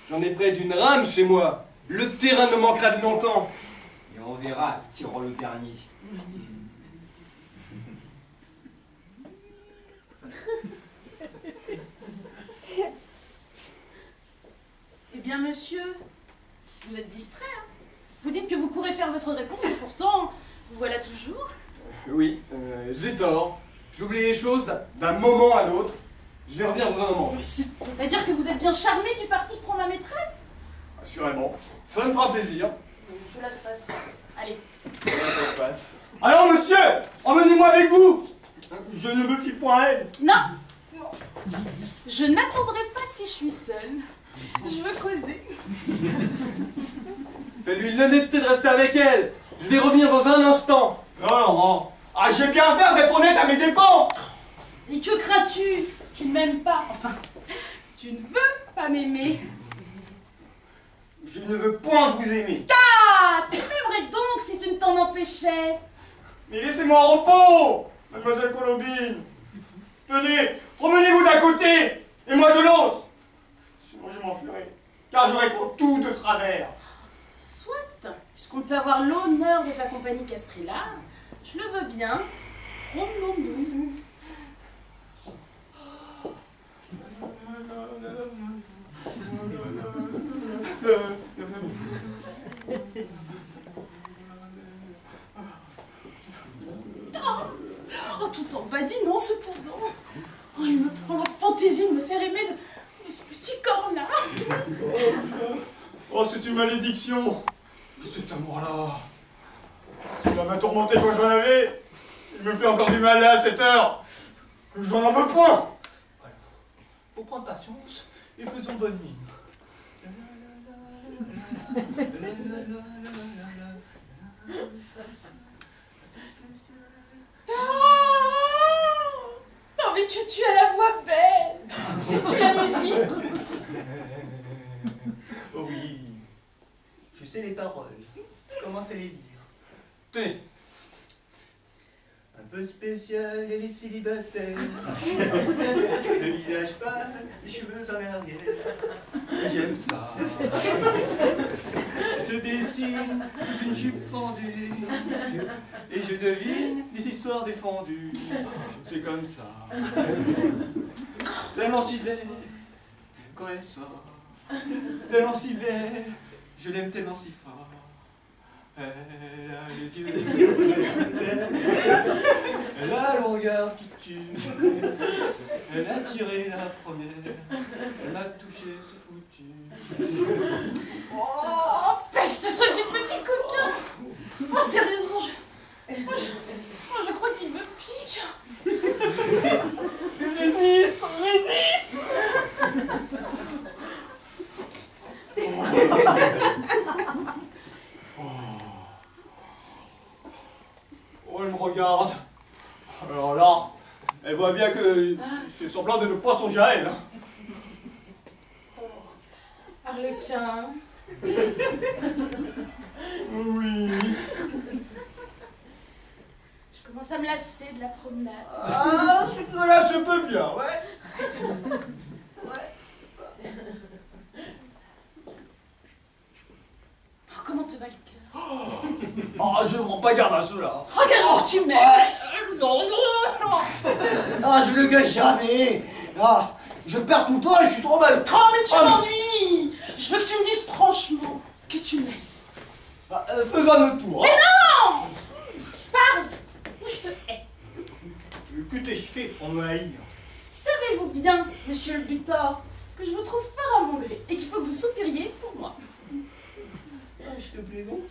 J'en ai près d'une rame chez moi. Le terrain ne manquera de longtemps. Et on verra qui aura le dernier. Eh bien, monsieur, vous êtes distrait, hein? Vous dites que vous courez faire votre réponse et pourtant, vous voilà toujours. Oui, j'ai tort. J'oublie les choses d'un moment à l'autre. Je vais revenir dans un moment. C'est-à-dire que vous êtes bien charmé du parti que prend ma maîtresse? Assurément. Ça me fera plaisir. Cela se passera. Allez. Comment ça se passe? Alors, monsieur, emmenez-moi avec vous. Je ne me fie point à elle. Non! Je n'attendrai pas si je suis seule. Je veux causer. Fais-lui l'honnêteté de rester avec elle. Je vais revenir dans un instant. Non, non, non. Ah, j'ai bien faire d'être honnête à mes dépens. Et que crains-tu? Tu ne m'aimes pas. Enfin, tu ne veux pas m'aimer. Je ne veux point vous aimer. Ah! Tu m'aimerais donc si tu ne t'en empêchais. Mais laissez-moi en repos, mademoiselle Colombine. Tenez, promenez-vous d'un côté et moi de l'autre. Sinon je m'enfuirai, car je réponds tout de travers. Soit, puisqu'on peut avoir l'honneur de t'accompagner qu'à ce prix-là, je le veux bien. Promenons-nous. Oh, tout en badinant cependant. Oh, il me prend la fantaisie de me faire aimer de ce petit corps-là. Oh, c'est une malédiction. Cet amour-là. Il va m'atourmenter quand j'en avais. Il me fait encore du mal là à cette heure. Que j'en en veux point. Voilà. Faut prendre patience et faisons bonne mine. Oh, mais que tu as la voix belle. Sais-tu la musique? Oh oui, je sais les paroles. Je commence à les lire. Tenez. Un peu spécial et les célibataires. Le visage pâle, les cheveux en arrière. J'aime ça. Se dessine sous une jupe fendue. Et je devine des histoires défendues. C'est comme ça. Tellement si belle quand elle sort. Tellement si belle, je l'aime tellement si fort. Elle a les yeux, elle a le regard qui tue. Elle a tiré la première, elle m'a touché ce foutu. Oh, peste soit du petit coquin. Oh, sérieusement, je crois qu'il me pique. Résiste, résiste. Oh, elle me regarde. Alors là, elle voit bien que je fais semblant de ne pas songer à elle. Arlequin. Oui. Je commence à me lasser de la promenade. Ah, cela se peut bien, ouais. Oh, comment te va le cœur? Oh, je ne prends pas garde à cela. Regarde, tu m'aimes. Ah, je le gâche jamais. Ah, je perds tout le temps et je suis trop mal. Oh, mais tu m'ennuies. Je veux que tu me dises franchement que tu m'aimes. Bah, faisons notre tour. Mais non! Parle ou je te hais. Que t'ai-je fait pour me haïr? Savez-vous bien, monsieur le butor, que je vous trouve fort à mon gré et qu'il faut que vous soupiriez pour moi? Ah, je te plais donc?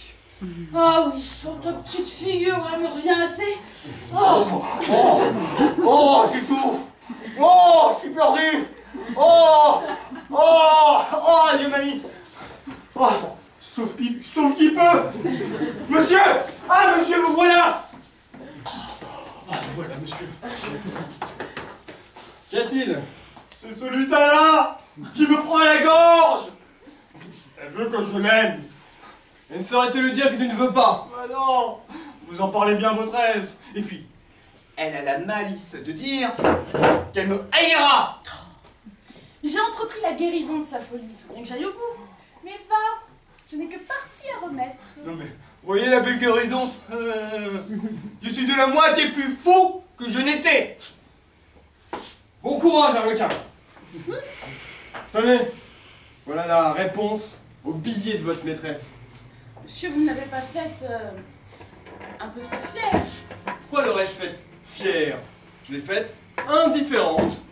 Ah oui, oh, ta petite figure, elle me revient assez. Oh, Oh, c'est tout. Oh, je suis perdu. Oh, Dieu m'a mis. Oh, sauf qui peut. Monsieur. Ah, monsieur, vous voilà. Ah, voilà, monsieur. Qu'y a-t-il? C'est ce lutin-là qui me prend à la gorge. Elle veut que je l'aime. Et ne saurais-tu lui dire que tu ne veux pas? Ah non, vous en parlez bien, votre aise. Et puis, elle a la malice de dire qu'elle me haïra. J'ai entrepris la guérison de sa folie. Faut bien que j'aille au bout. Mais va, je n'ai que partie à remettre. Non mais, voyez la belle guérison. Je suis de la moitié plus fou que je n'étais. Bon courage, Harlequin. Tenez, voilà la réponse au billet de votre maîtresse. Monsieur, vous ne l'avez pas faite un peu trop fière. Pourquoi l'aurais-je faite fière? Je l'ai faite indifférente.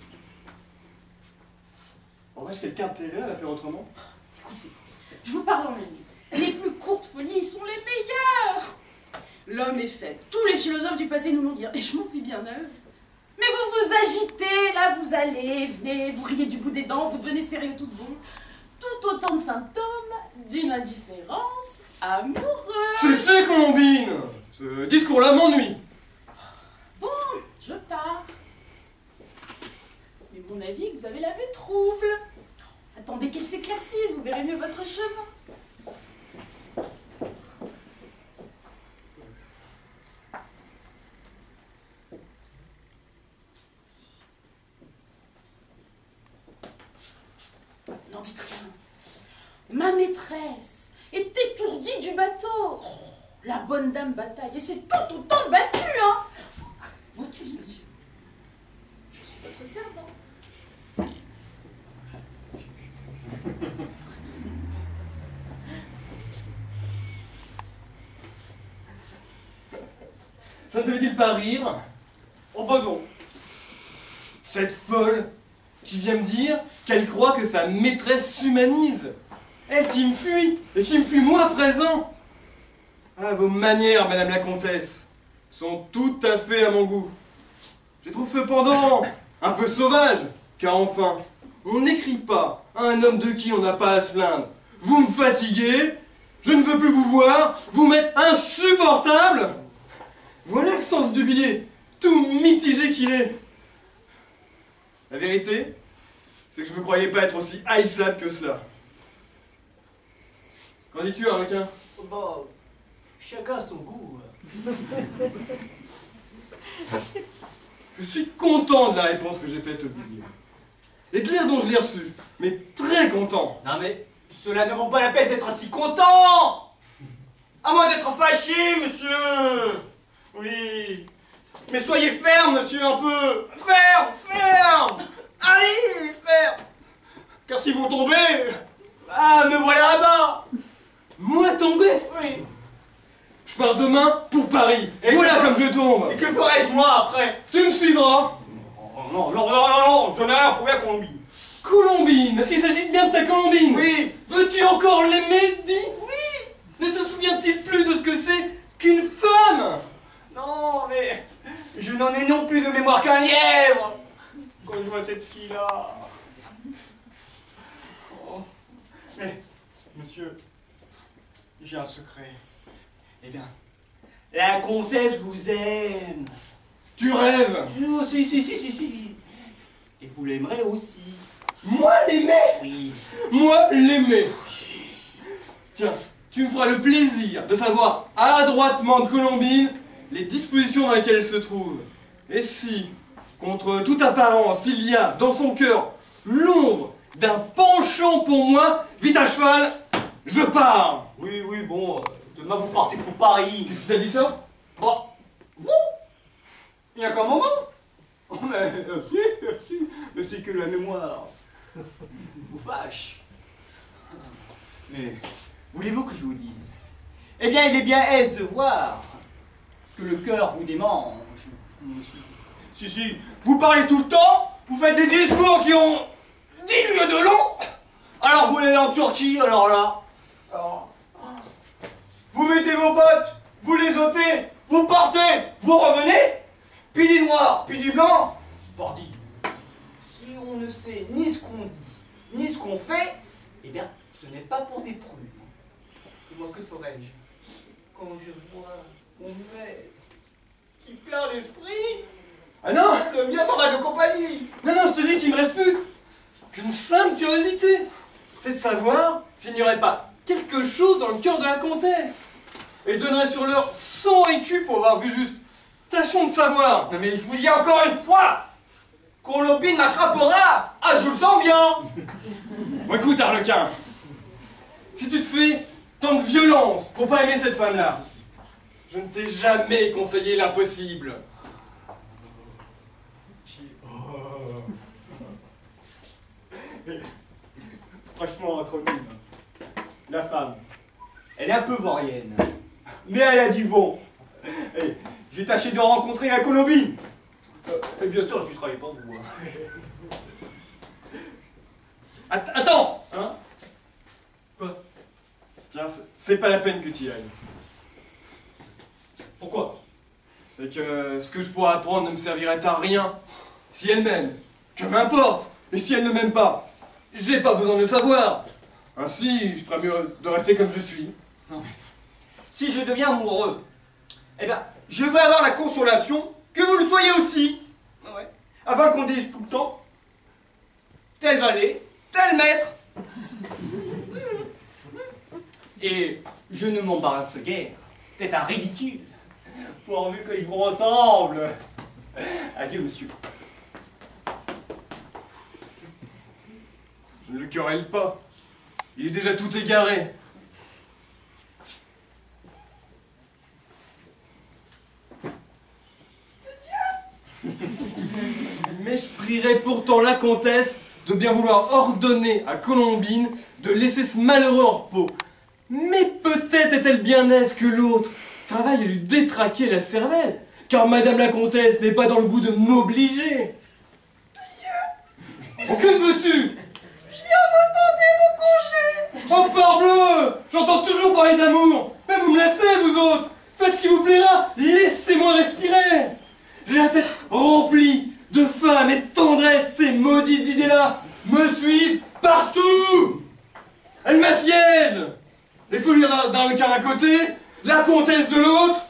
Aurais-je quelque intérêt à la faire autrement? Écoutez, je vous parle en ami. Les plus courtes folies sont les meilleures. L'homme est fait. Tous les philosophes du passé nous l'ont dit. Et je m'en fie bien à eux. Mais vous vous agitez, là vous allez, venez, vous riez du bout des dents, vous devenez sérieux tout bon. Tout autant de symptômes d'une indifférence amoureuse. C'est Colombine! Ce discours-là m'ennuie. Bon, je pars. Mais mon avis est que vous avez la vue trouble. Attendez qu'elle s'éclaircisse, vous verrez mieux votre chemin. N'en dites rien. Ma maîtresse est étourdie du bateau. Oh, la bonne dame bataille, et c'est tout autant battu, hein. Motus, monsieur. Je suis votre servant. Ça ne te fait-il pas rire? Oh bah non. Cette folle qui vient me dire qu'elle croit que sa maîtresse s'humanise. Elle qui me fuit, et qui me fuit moi à présent. Ah, vos manières, madame la comtesse, sont tout à fait à mon goût. Je les trouve cependant un peu sauvages, car enfin, on n'écrit pas à un homme de qui on n'a pas à se plaindre. Vous me fatiguez, je ne veux plus vous voir, vous m'êtes insupportable. Voilà le sens du billet, tout mitigé qu'il est. La vérité, c'est que je ne me croyais pas être aussi haïssable que cela. Qu'en dis-tu, Harlequin? Bah, chacun son goût. Je suis content de la réponse que j'ai faite au billet. Et de l'air dont je l'ai reçu, mais très content. Non mais, cela ne vaut pas la peine d'être si content. À moins d'être fâché, monsieur. Oui. Mais soyez ferme, monsieur, un peu. Ferme, ferme. Allez, ferme. Car si vous tombez, ah, me voilà là-bas. Moi tombé? Oui. Je pars demain pour Paris. Et voilà que- comme je tombe. Et que ferais-je moi après? Tu me suivras. Non, non, non, non, non, je n'ai rien trouvé à Colombie. Colombine, est-ce qu'il s'agit bien de ta Colombine? Oui. Veux-tu encore l'aimer? Dis oui. Ne te souvient-il plus de ce que c'est qu'une femme? Non, mais je n'en ai non plus de mémoire qu'un lièvre. Quand je vois cette fille-là. Oh. Mais, monsieur, j'ai un secret. Eh bien, la comtesse vous aime. Tu rêves. Oh, si. Et vous l'aimerez aussi. Moi l'aimer? Oui. Moi l'aimer. Tiens, tu me feras le plaisir de savoir adroitement de Colombine les dispositions dans lesquelles elle se trouve. Et si, contre toute apparence, il y a dans son cœur l'ombre d'un penchant pour moi, vite à cheval, je pars. Oui, bon, demain vous partez pour Paris. Qu'est-ce que t'as dit ça? Bon, vous? Il n'y a qu'un moment. Oh, mais mais c'est que la mémoire vous fâche. Mais voulez-vous que je vous dise? Eh bien, il est bien aise de voir que le cœur vous démange. Si, vous parlez tout le temps, vous faites des discours qui ont 10 lieues de long. Alors vous allez en Turquie, alors là. Vous mettez vos bottes, vous les ôtez, vous partez, vous revenez, puis du noir, puis du blanc. Bordi, si on ne sait ni ce qu'on dit, ni ce qu'on fait, eh bien, ce n'est pas pour des prudes. Et moi, que ferais-je quand je vois mon maître qui perd l'esprit? Ah non! Le mien s'en va de compagnie. Non, non, je te dis qu'il me reste plus qu'une simple curiosité. C'est de savoir s'il n'y aurait pas quelque chose dans le cœur de la comtesse. Et je donnerais sur l'heure 100 écus pour avoir vu juste. Tâchons de savoir. Non mais je vous dis encore une fois, Colombine m'attrapera. Ah, je le sens bien. Bon, écoute, Arlequin, si tu te fais tant de violence pour pas aimer cette femme-là, je ne t'ai jamais conseillé l'impossible. Franchement, entre nous, la femme, elle est un peu vaurienne, mais elle a du bon. Et j'ai tâché de rencontrer la Colombine. Et bien sûr, je lui travaille pas vous. Attends, Hein? Quoi? Tiens, c'est pas la peine que tu y ailles. Pourquoi? C'est que ce que je pourrais apprendre ne me servirait à rien. Si elle m'aime, que m'importe. Et si elle ne m'aime pas, j'ai pas besoin de le savoir. Ainsi, je ferais mieux de rester comme je suis. Non, mais si je deviens amoureux, eh bien, je veux avoir la consolation que vous le soyez aussi. Ouais. Afin qu'on dise tout le temps, tel valet, tel maître. Et je ne m'embarrasse guère. C'est un ridicule. Pourvu que je vous ressemble. Adieu, monsieur. Je ne le querelle pas. Il est déjà tout égaré. Mais je prierai pourtant la comtesse de bien vouloir ordonner à Colombine de laisser ce malheureux en repos. Mais peut-être est-elle bien aise que l'autre travaille à lui détraquer la cervelle, car madame la comtesse n'est pas dans le goût de m'obliger. Monsieur! Oh, que veux-tu? Je viens vous demander mon congé. Oh parbleu! J'entends toujours parler d'amour! Mais vous me laissez, vous autres! Faites ce qui vous plaira! Laissez-moi respirer! J'ai la tête remplie de faim et de tendresse! Ces maudites idées-là me suivent partout! Elles m'assiègent! Les folies d'Arlequin d'un côté, la comtesse de l'autre,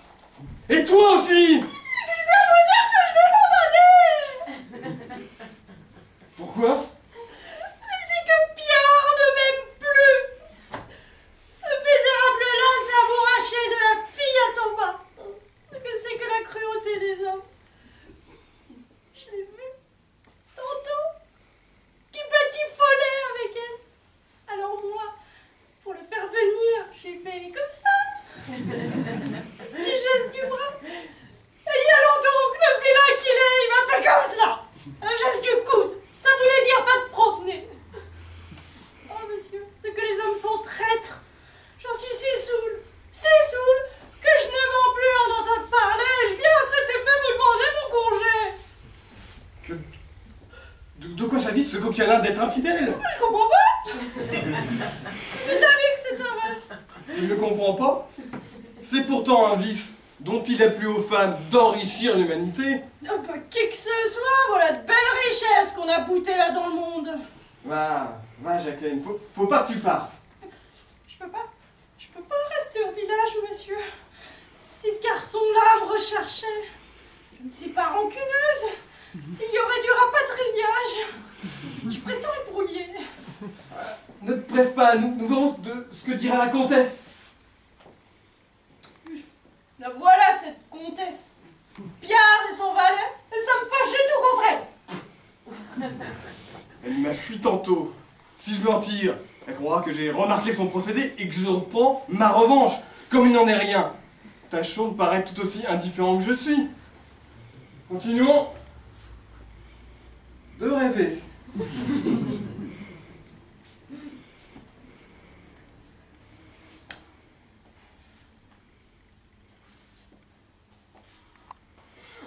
et toi aussi! Je viens vous dire que je vais m'en aller. Pourquoi? Mais c'est que Pierre ne m'aime plus. Ce misérable-là s'est amouraché de la fille à Thomas. Que c'est que la cruauté des hommes. Je l'ai vu tantôt qui batifolait avec elle. Alors moi, pour le faire venir, j'ai fait comme ça. Petit geste du bras. Et y allons donc, le vilain qu'il est, il m'a fait comme ça. Un geste du coude. Ça voulait dire pas de promener. Oh monsieur, ce que les hommes sont traîtres. J'en suis si saoule que je ne mens plus en entendre parler. Je viens à cet effet vous demander mon congé. De quoi ça dit ce coquin-là d'être infidèle? Je comprends pas. Mais t'as vu que c'est un rêve. Il ne comprend pas? C'est pourtant un vice dont il a plu aux femmes d'enrichir l'humanité. Oh bah qui que ce soit, voilà de belles richesses qu'on a boutées là dans le monde. Va, Jacqueline, faut pas que tu partes. Je peux pas rester au village, monsieur. Si ce garçon-là me recherchait, je ne suis pas rancuneuse. Il y aurait du rapatriage. Je prétends être brouillée. Ne te presse pas, nous verrons de ce que dira la comtesse. La voilà cette comtesse. Pierre et son valet, et ça me fâchait tout contre elle. Elle m'a fui tantôt. Si je me retire, elle croira que j'ai remarqué son procédé et que je reprends ma revanche, comme il n'en est rien. Tâchons de paraître tout aussi indifférent que je suis. Continuons de rêver.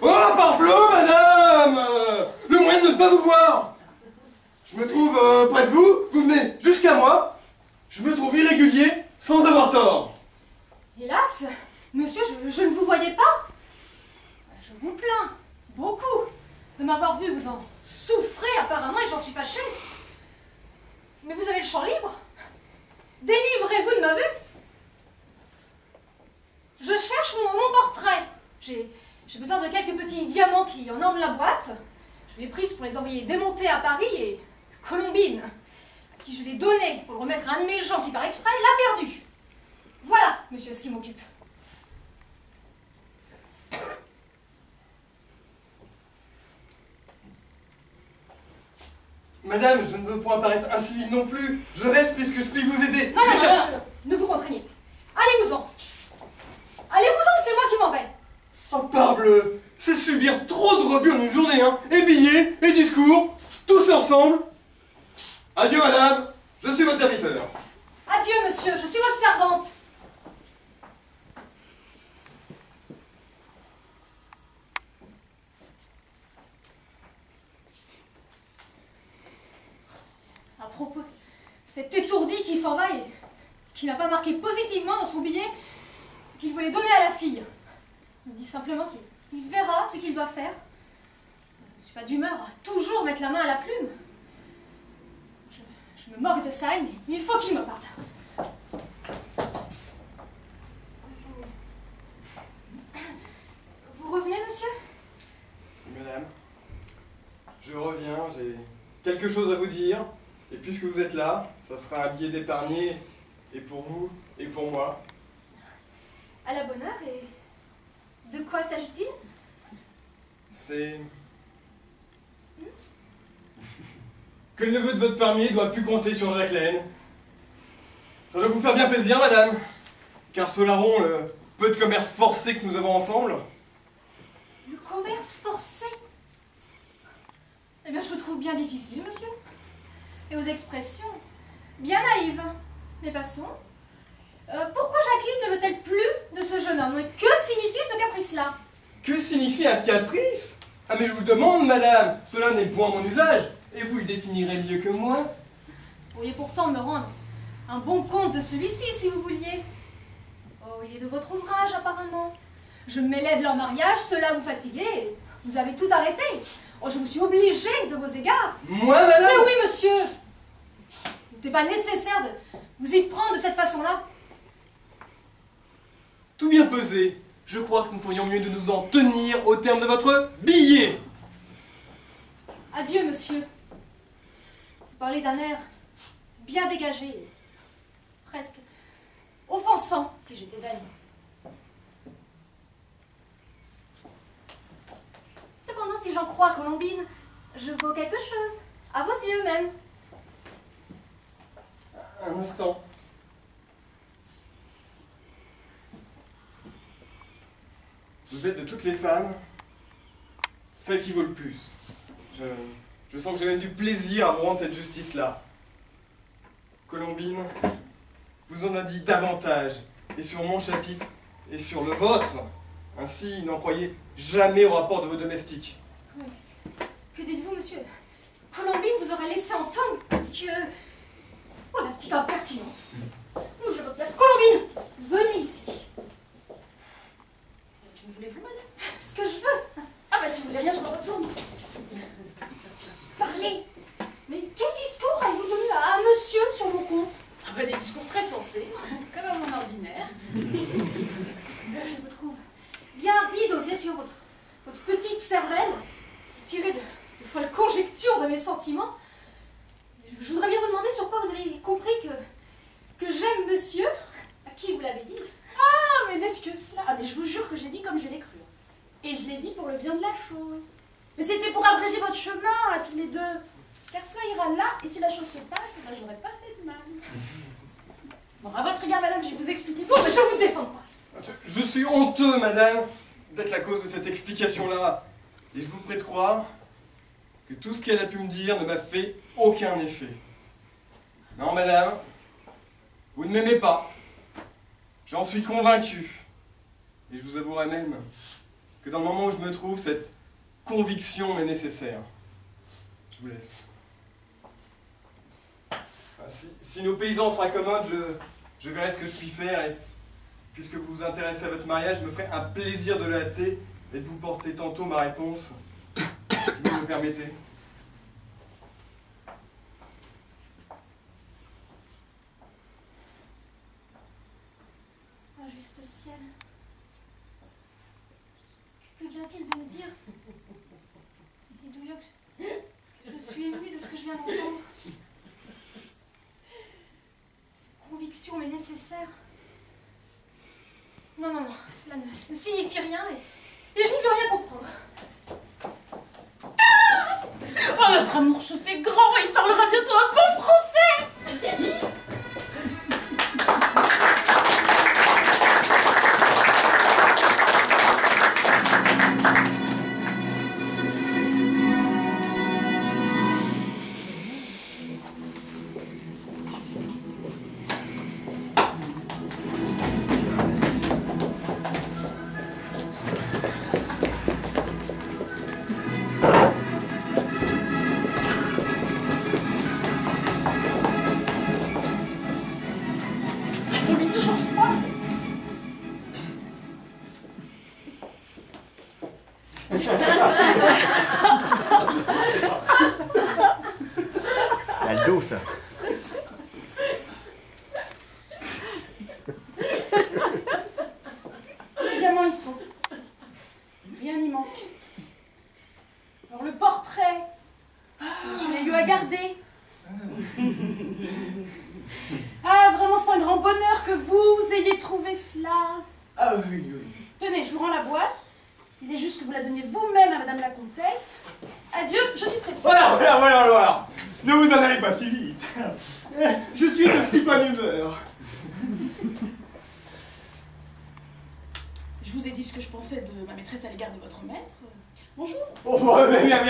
Oh, parbleu, madame! Le moyen de ne pas vous voir! Je me trouve près de vous, vous venez jusqu'à moi, je me trouve irrégulier sans avoir tort. Hélas, monsieur, je ne vous voyais pas. Je vous plains, beaucoup, de m'avoir vu vous en souffrer apparemment et j'en suis fâchée. Mais vous avez le champ libre. Délivrez-vous de ma vue. Je cherche mon portrait. J'ai J'ai besoin de quelques petits diamants qui en ornent la boîte. Je l'ai prise pour les envoyer démonter à Paris et Colombine, à qui je l'ai donnée pour le remettre à un de mes gens qui par exprès l'a perdu. Voilà, monsieur, ce qui m'occupe. Madame, je ne veux point paraître incivil non plus. Je reste puisque je puis vous aider. Non, non, non, ne vous contraignez. Allez-vous-en. Allez-vous-en, c'est moi qui m'en vais. Oh, parbleu, c'est subir trop de rebut en une journée, hein. Et billets, et discours, tous ensemble. Adieu, madame, je suis votre serviteur. Adieu, monsieur, je suis votre servante. À propos, cet étourdi qui s'en va et qui n'a pas marqué positivement dans son billet ce qu'il voulait donner à la fille. Il dit simplement qu'il verra ce qu'il doit faire. Je ne suis pas d'humeur à toujours mettre la main à la plume. Je me moque de ça, mais il faut qu'il me parle. Vous revenez, monsieur? Madame, je reviens, j'ai quelque chose à vous dire. Et puisque vous êtes là, ça sera un billet d'épargné, et pour vous, et pour moi. À la bonne heure, et de quoi s'agit-il? C'est... que le neveu de votre fermier doit plus compter sur Jacqueline. Ça doit vous faire bien plaisir, madame, car cela rompt le peu de commerce forcé que nous avons ensemble. Le commerce forcé? Eh bien, je vous trouve bien difficile, monsieur. Et aux expressions bien naïves. Mais passons. Pourquoi Jacqueline ne veut-elle plus de ce jeune homme? Et que signifie ce caprice-là? Que signifie un caprice? Ah mais je vous demande, madame, cela n'est point mon usage, et vous le définirez mieux que moi. Vous pourriez pourtant me rendre un bon compte de celui-ci, si vous vouliez. Oh, il est de votre ouvrage, apparemment. Je me mêlais de leur mariage, cela vous fatiguait. Vous avez tout arrêté. Oh, je vous suis obligée de vos égards. Moi, madame? Mais oui, monsieur. Il n'était pas nécessaire de vous y prendre de cette façon-là. Tout bien pesé, je crois que nous ferions mieux de nous en tenir au terme de votre billet. Adieu, monsieur. Vous parlez d'un air bien dégagé, presque offensant, si j'étais vaine. Cependant, si j'en crois Colombine, je vaux quelque chose, à vos yeux même. Un instant. Vous êtes de toutes les femmes, celle qui vaut le plus. Je sens que j'ai même du plaisir à vous rendre cette justice-là. Colombine, vous en a dit davantage, et sur mon chapitre, et sur le vôtre. Ainsi, n'en croyez jamais au rapport de vos domestiques. Que dites-vous, monsieur? Colombine vous aurait laissé entendre que... Oh, la petite impertinente. Où je votre place? Colombine, venez ici. Que voulez-vous, madame? Ce que je veux. Ah bah si vous voulez rien, je me retourne. Parlez. Mais quel discours avez-vous tenu à un monsieur sur mon compte? Ah bah des discours très sensés, comme à mon ordinaire. Je vous trouve bien hardi d'oser sur votre petite cervelle, tirer de folles conjectures de mes sentiments. Je voudrais bien vous demander sur quoi vous avez compris que j'aime monsieur, à qui vous l'avez dit. Ah, mais n'est-ce que cela? Ah, mais je vous jure que j'ai dit comme je l'ai cru. Et je l'ai dit pour le bien de la chose. Mais c'était pour abréger votre chemin à tous les deux. Car cela ira là, et si la chose se passe, eh ben, j'aurais pas fait de mal. Bon, à votre égard, madame, je vais vous expliquer. Bon, mais je vous défends pas. Je suis honteux, madame, d'être la cause de cette explication-là. Et je vous prie de croire que tout ce qu'elle a pu me dire ne m'a fait aucun effet. Non, madame, vous ne m'aimez pas. J'en suis convaincu. Et je vous avouerai même que dans le moment où je me trouve, cette conviction m'est nécessaire. Je vous laisse. Si nos paysans se raccommodent, je verrai ce que je puis faire. Et puisque vous vous intéressez à votre mariage, je me ferai un plaisir de le hâter et de vous porter tantôt ma réponse, si vous me le permettez. Oh, juste ciel. Que vient vient-il de me dire? Et Douilloc, je suis émue de ce que je viens d'entendre. Cette conviction m'est nécessaire. Non, non, non, cela ne signifie rien et je n'y peux rien comprendre. Oh, notre amour se fait grand et il parlera bientôt un bon français. C'est le dos, ça. Les diamants y sont. Rien n'y manque. Alors le portrait, monsieur Laillot a gardé. Ah, vraiment, c'est un grand bonheur que vous ayez trouvé cela. Ah oui, oui. Tenez, je vous rends la boîte. Il est juste que vous la donniez vous-même à Madame la Comtesse. Adieu, je suis pressée. Voilà. Ne vous en allez pas si vite. Je suis de si bonne humeur. Je vous ai dit ce que je pensais de ma maîtresse à l'égard de votre maître. Bonjour. Oh, ouais, bien.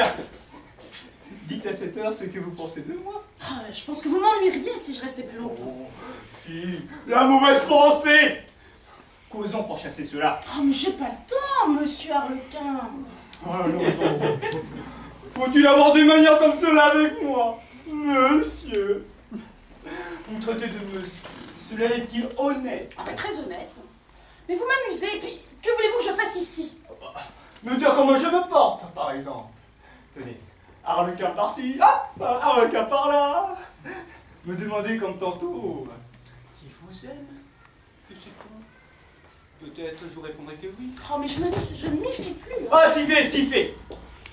Dites à cette heure ce que vous pensez de moi. Ah, je pense que vous m'ennuieriez si je restais plus longtemps. Oh, fille, la mauvaise pensée. Causons pour chasser cela. Oh, mais j'ai pas le temps, monsieur Harlequin. Oh non. Faut-il avoir des manières comme cela avec moi, monsieur? Vous me traitez de monsieur. Cela est-il honnête? Ah, bah, très honnête. Mais vous m'amusez, et puis que voulez-vous que je fasse ici? Me dire comment je me porte, par exemple. Tenez, Harlequin par-ci, hop, Harlequin par-là. Me demander comme tantôt si je vous aime. Que c'est con? Peut-être je vous répondrai que oui. Oh, mais je ne m'y fie plus. Hein. Ah, si fait.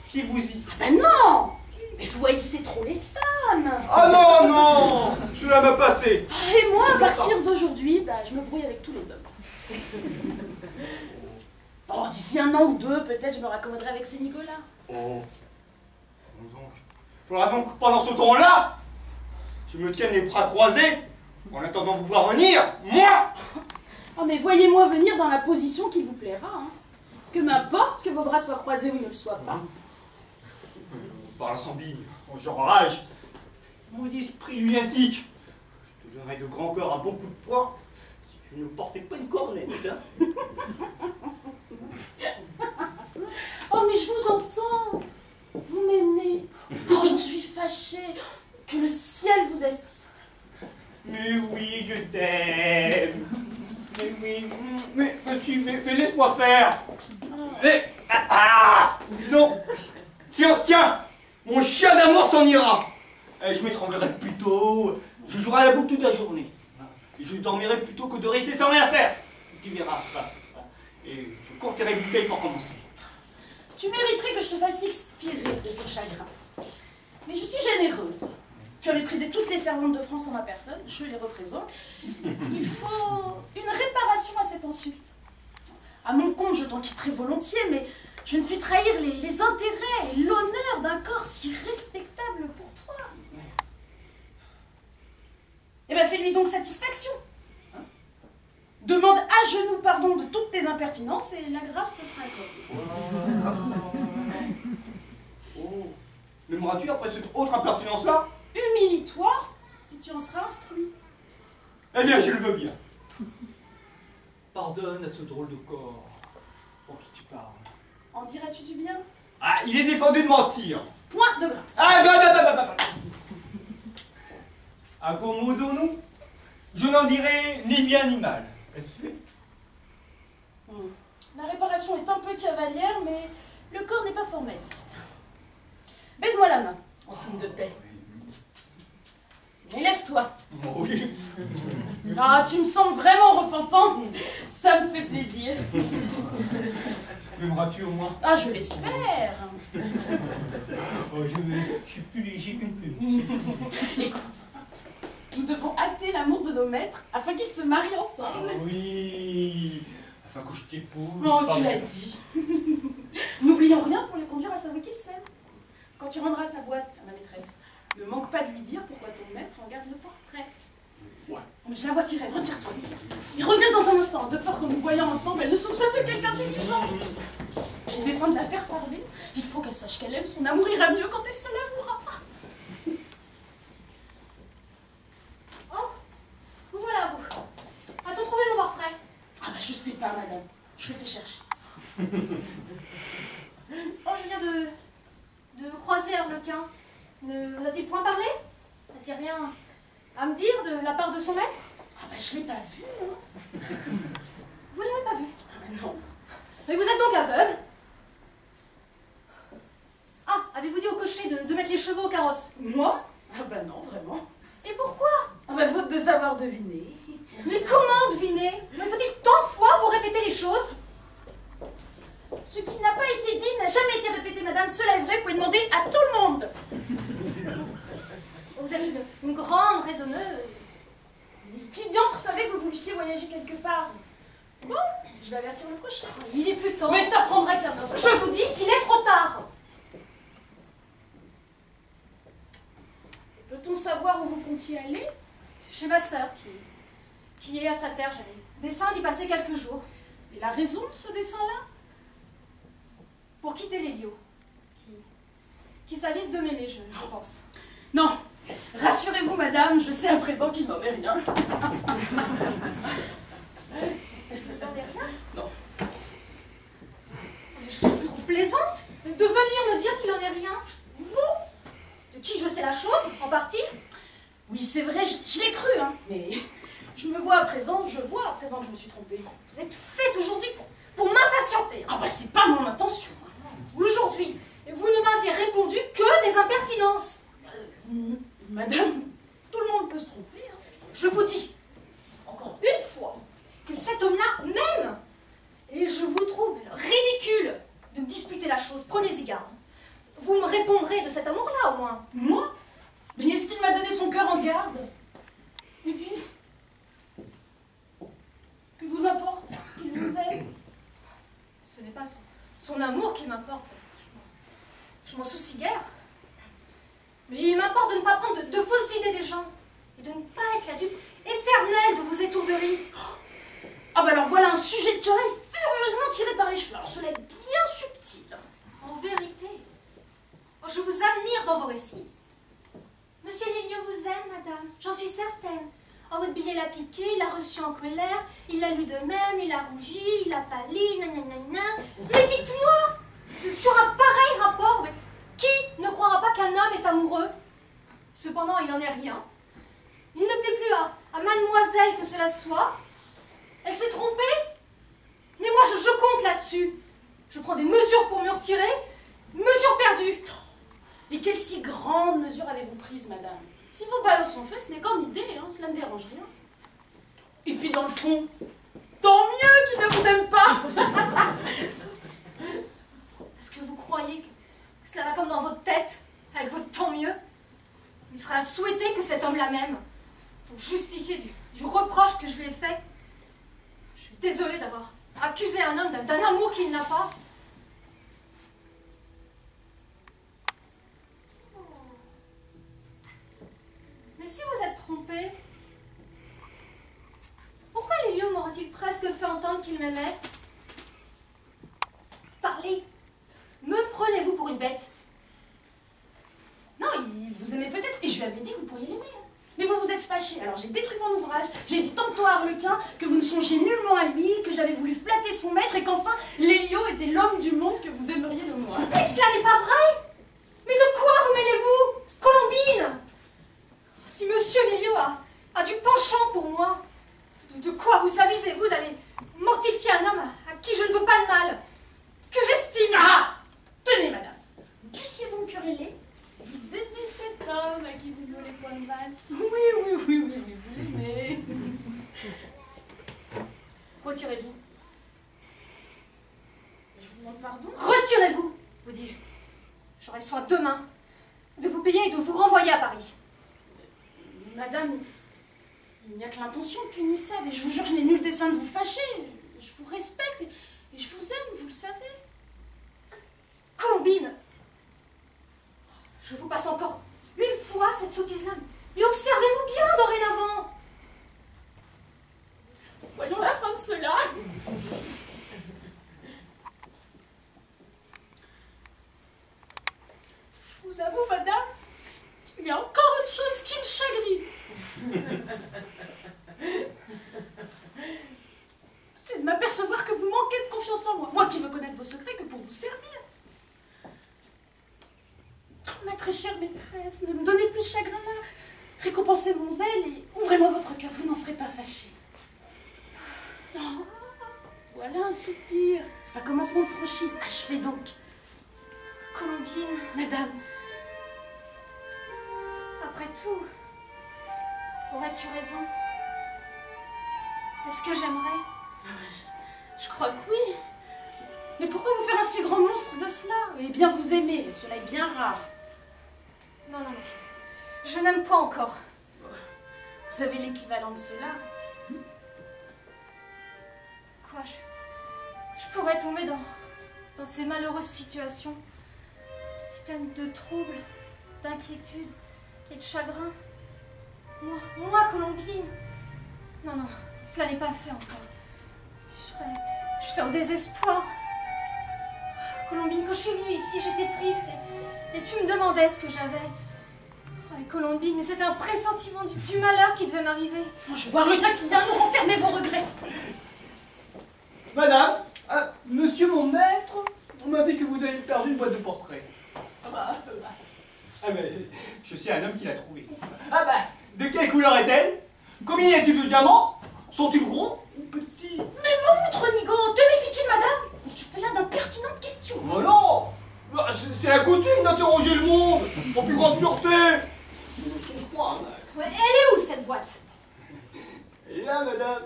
Si vous y. Ah, bah non. Mais vous haïssez trop les femmes. Ah non, cela m'a passé. Ah, et moi, à partir d'aujourd'hui, bah, je me brouille avec tous les hommes. Bon, d'ici 1 an ou 2, peut-être je me raccommoderai avec ces Nicolas. Oh. Donc. Faudra donc, pendant ce temps-là, je me tienne les bras croisés, en attendant vous voir venir, moi. Oh, mais voyez-moi venir dans la position qui vous plaira. Hein. Que m'importe que vos bras soient croisés ou ne le soient pas. Par la sambille, j'enrage. Maudit esprit lunatique. Je te donnerai de grand cœur un bon coup de poing si tu ne portais pas une cornette. Hein. Oh, mais je vous entends. Vous m'aimez. Oh, j'en suis fâchée. Que le ciel vous assiste. Mais oui, je t'aime. Mais oui, mais laisse-moi faire. Mais, non. Tiens, mon chien d'amour s'en ira. Je m'étranglerai plus tôt, je jouerai à la boucle toute la journée. Et je dormirai plutôt que de rester sans rien faire. Tu verras. Et je courtirai une bouteille pour commencer. Tu mériterais que je te fasse expirer de ton chagrin. Mais je suis généreuse. Tu as méprisé toutes les servantes de France en ma personne, je les représente. Il faut une réparation à cette insulte. À mon compte, je t'en quitterai volontiers, mais je ne puis trahir les intérêts et l'honneur d'un corps si respectable pour toi. Eh bien, fais-lui donc satisfaction. Hein? Demande à genoux pardon de toutes tes impertinences et la grâce te sera accordée. Oh, m'aimeras-tu après cette autre impertinence-là? Humilie-toi et tu en seras instruit. Eh bien, je le veux bien. Pardonne à ce drôle de corps pour qui tu parles. En dirais-tu du bien? Ah, il est défendu de mentir. Point de grâce. Ah, bah. Accommodons-nous. Je n'en dirai ni bien ni mal. Est-ce fait? La réparation est un peu cavalière, mais le corps n'est pas formaliste. Baise-moi la main, en signe de paix. Mais lève-toi. Oui. Ah, tu me sembles vraiment repentant. Ça me fait plaisir. M'aimeras-tu au moins? Ah, je l'espère. Oh, je suis plus léger qu'une plume. Écoute, nous devons hâter l'amour de nos maîtres afin qu'ils se marient ensemble. Ah oui. Afin que je t'épouse. Oh, tu l'as dit. N'oublions rien pour les conduire à savoir qu'ils s'aiment. Quand tu rendras sa boîte à ma maîtresse, ne manque pas de lui dire pourquoi ton maître en garde le portrait. Ouais. Mais je la vois qui rêve, retire-toi. Il revient dans un instant, de peur qu'en nous voyant ensemble, elle ne soupçonne de quelque intelligence. Je descends de la faire parler. Il faut qu'elle sache qu'elle aime, son amour ira mieux quand elle se l'avouera. Oh, vous voilà, vous. A-t-on trouvé mon portrait? Ah bah je sais pas, madame. Je le fais chercher. Oh, je viens de croiser Arlequin. Ne vous a-t-il point parlé? N'a-t-il rien à me dire de la part de son maître? Ah bah je l'ai pas vu, hein. Vous ne l'avez pas vu? Ah bah non. Mais vous êtes donc aveugle? Ah, avez-vous dit au cocher de mettre les chevaux au carrosse? Moi? Ah bah non, vraiment. Et pourquoi? Ah bah faute de savoir deviner. Mais comment deviner? Mais faut-il tant de fois vous répéter les choses? Ce qui n'a pas été dit n'a jamais été répété, madame. Cela est vrai, vous pouvez demander à tout le monde. Vous êtes une grande raisonneuse. Mais qui diantre savait que vous vouliez voyager quelque part? Bon, je vais avertir le cocher. Il est plus temps. Mais ça prendra qu'un instant. Je vous dis qu'il est trop tard. Peut-on savoir où vous comptiez aller? Chez ma sœur, qui est à sa terre. J'avais dessein d'y passer quelques jours. Et la raison de ce dessin-là? Pour quitter Lélio, qui s'avise de m'aimer, je pense. Non, rassurez-vous, madame, je sais à présent qu'il n'en est rien. Il n'en est rien? Non. Je vous trouve plaisante de venir me dire qu'il n'en est rien. Vous, de qui je sais la chose, en partie. Oui, c'est vrai, je l'ai cru, hein. Mais je vois à présent que je me suis trompée. Vous êtes faite aujourd'hui pour m'impatienter. Ah bah c'est pas mon intention. Aujourd'hui, vous ne m'avez répondu que des impertinences. Madame, tout le monde peut se tromper. Hein. Je vous dis, encore une fois, que cet homme-là m'aime. Et je vous trouve ridicule de me disputer la chose. Prenez-y garde. Vous me répondrez de cet amour-là, au moins. Moi? Mais est-ce qu'il m'a donné son cœur en garde? Et puis, que vous importe qu'il vous aime? Ce n'est pas son amour qui m'importe. Je m'en soucie guère. Mais il m'importe de ne pas prendre de fausses idées des gens. Et de ne pas être la dupe éternelle de vos étourderies. Ah bah alors voilà un sujet de querelle furieusement tiré par les cheveux. Alors cela est bien subtil. En vérité, je vous admire dans vos récits. Monsieur Lélio vous aime, madame, j'en suis certaine. Oh, votre billet l'a piqué, il l'a reçu en colère, il l'a lu de même, il a rougi, il a pâli, nanana. Mais dites-moi, sur un pareil rapport, mais qui ne croira pas qu'un homme est amoureux? Cependant, il n'en est rien. Il ne plaît plus à mademoiselle que cela soit. Elle s'est trompée. Mais moi, je compte là-dessus. Je prends des mesures pour me retirer. Mesures perdues. Et quelles si grandes mesures avez-vous prises, madame? Si vos ballots sont faits, ce n'est qu'en idée, hein, cela ne dérange rien. Et puis dans le fond, tant mieux qu'il ne vous aime pas. Parce que vous croyez que cela va comme dans votre tête, avec votre tant mieux. Il sera à souhaiter que cet homme-là m'aime, pour justifier du reproche que je lui ai fait. Je suis désolée d'avoir accusé un homme d'un amour qu'il n'a pas. Mais si vous êtes trompé, pourquoi Lélio m'aura-t-il presque fait entendre qu'il m'aimait? Parlez! Me prenez-vous pour une bête? Non, il vous aimait peut-être, et je lui avais dit que vous pourriez l'aimer. Hein. Mais vous vous êtes fâché, alors j'ai détruit mon ouvrage, j'ai dit tantôt à Arlequin que vous ne songiez nullement à lui, que j'avais voulu flatter son maître, et qu'enfin, Lélio était l'homme du monde que vous aimeriez le moins. Mais cela n'est pas vrai! Mais de quoi vous mêlez-vous? Colombine! Si monsieur Lélio a du penchant pour moi, de quoi vous avisez-vous d'aller mortifier un homme à qui je ne veux pas de mal, que j'estime? Ah! Tenez, madame, dussiez-vous me quereller? Vous aimez cet homme à qui vous ne voulez pas bonne vanne. Oui, mais... Retirez-vous. Je vous demande pardon. Retirez-vous, vous dis-je. J'aurai soin demain de vous payer et de vous renvoyer à Paris. Madame, il n'y a que l'intention punissable et je vous jure, je n'ai nul dessein de vous fâcher. Je vous respecte et je vous aime, vous le savez. Colombine, je vous passe encore une fois cette sottise-là. Mais observez-vous bien dorénavant. Voyons la fin de cela. Je vous avoue, madame, il y a encore une chose qui me chagrine. C'est de m'apercevoir que vous manquez de confiance en moi. Moi qui veux connaître vos secrets que pour vous servir. Oh, ma très chère maîtresse, ne me donnez plus ce chagrin-là. Récompensez mon zèle et ouvrez-moi votre cœur, vous n'en serez pas fâchée. Oh, voilà un soupir. C'est un commencement de franchise. Achevez donc. Colombine, Madame, après tout, aurais-tu raison? Est-ce que j'aimerais? je crois que oui. Mais pourquoi vous faire un si grand monstre de cela? Eh bien, vous aimez, cela est bien rare. Non, non, non. Je n'aime pas encore. Vous avez l'équivalent de cela. Quoi, je pourrais tomber dans ces malheureuses situations, si pleines de troubles, d'inquiétude et de chagrin. Moi, Colombine. Non, non, cela n'est pas fait encore. Je serais au désespoir. Colombine, quand je suis venue ici, j'étais triste et tu me demandais ce que j'avais. Oh, et Colombine, mais c'était un pressentiment du malheur qui devait m'arriver. Oh, je vois le gars qui vient nous renfermer vos regrets. Madame, monsieur mon maître, on m'a dit que vous avez perdu une boîte de portraits. Ah mais, je sais un homme qui l'a trouvée. Ah bah, de quelle couleur est-elle? Combien y a-t-il de diamants? Sont-ils gros ou petits? Mais montre, Nigo, te méfies-tu de madame? Tu fais là d'impertinentes questions. Oh non, c'est la coutume d'interroger le monde, en plus grande sûreté. Je ne songe pas. Ouais, elle est où cette boîte? Et là, madame,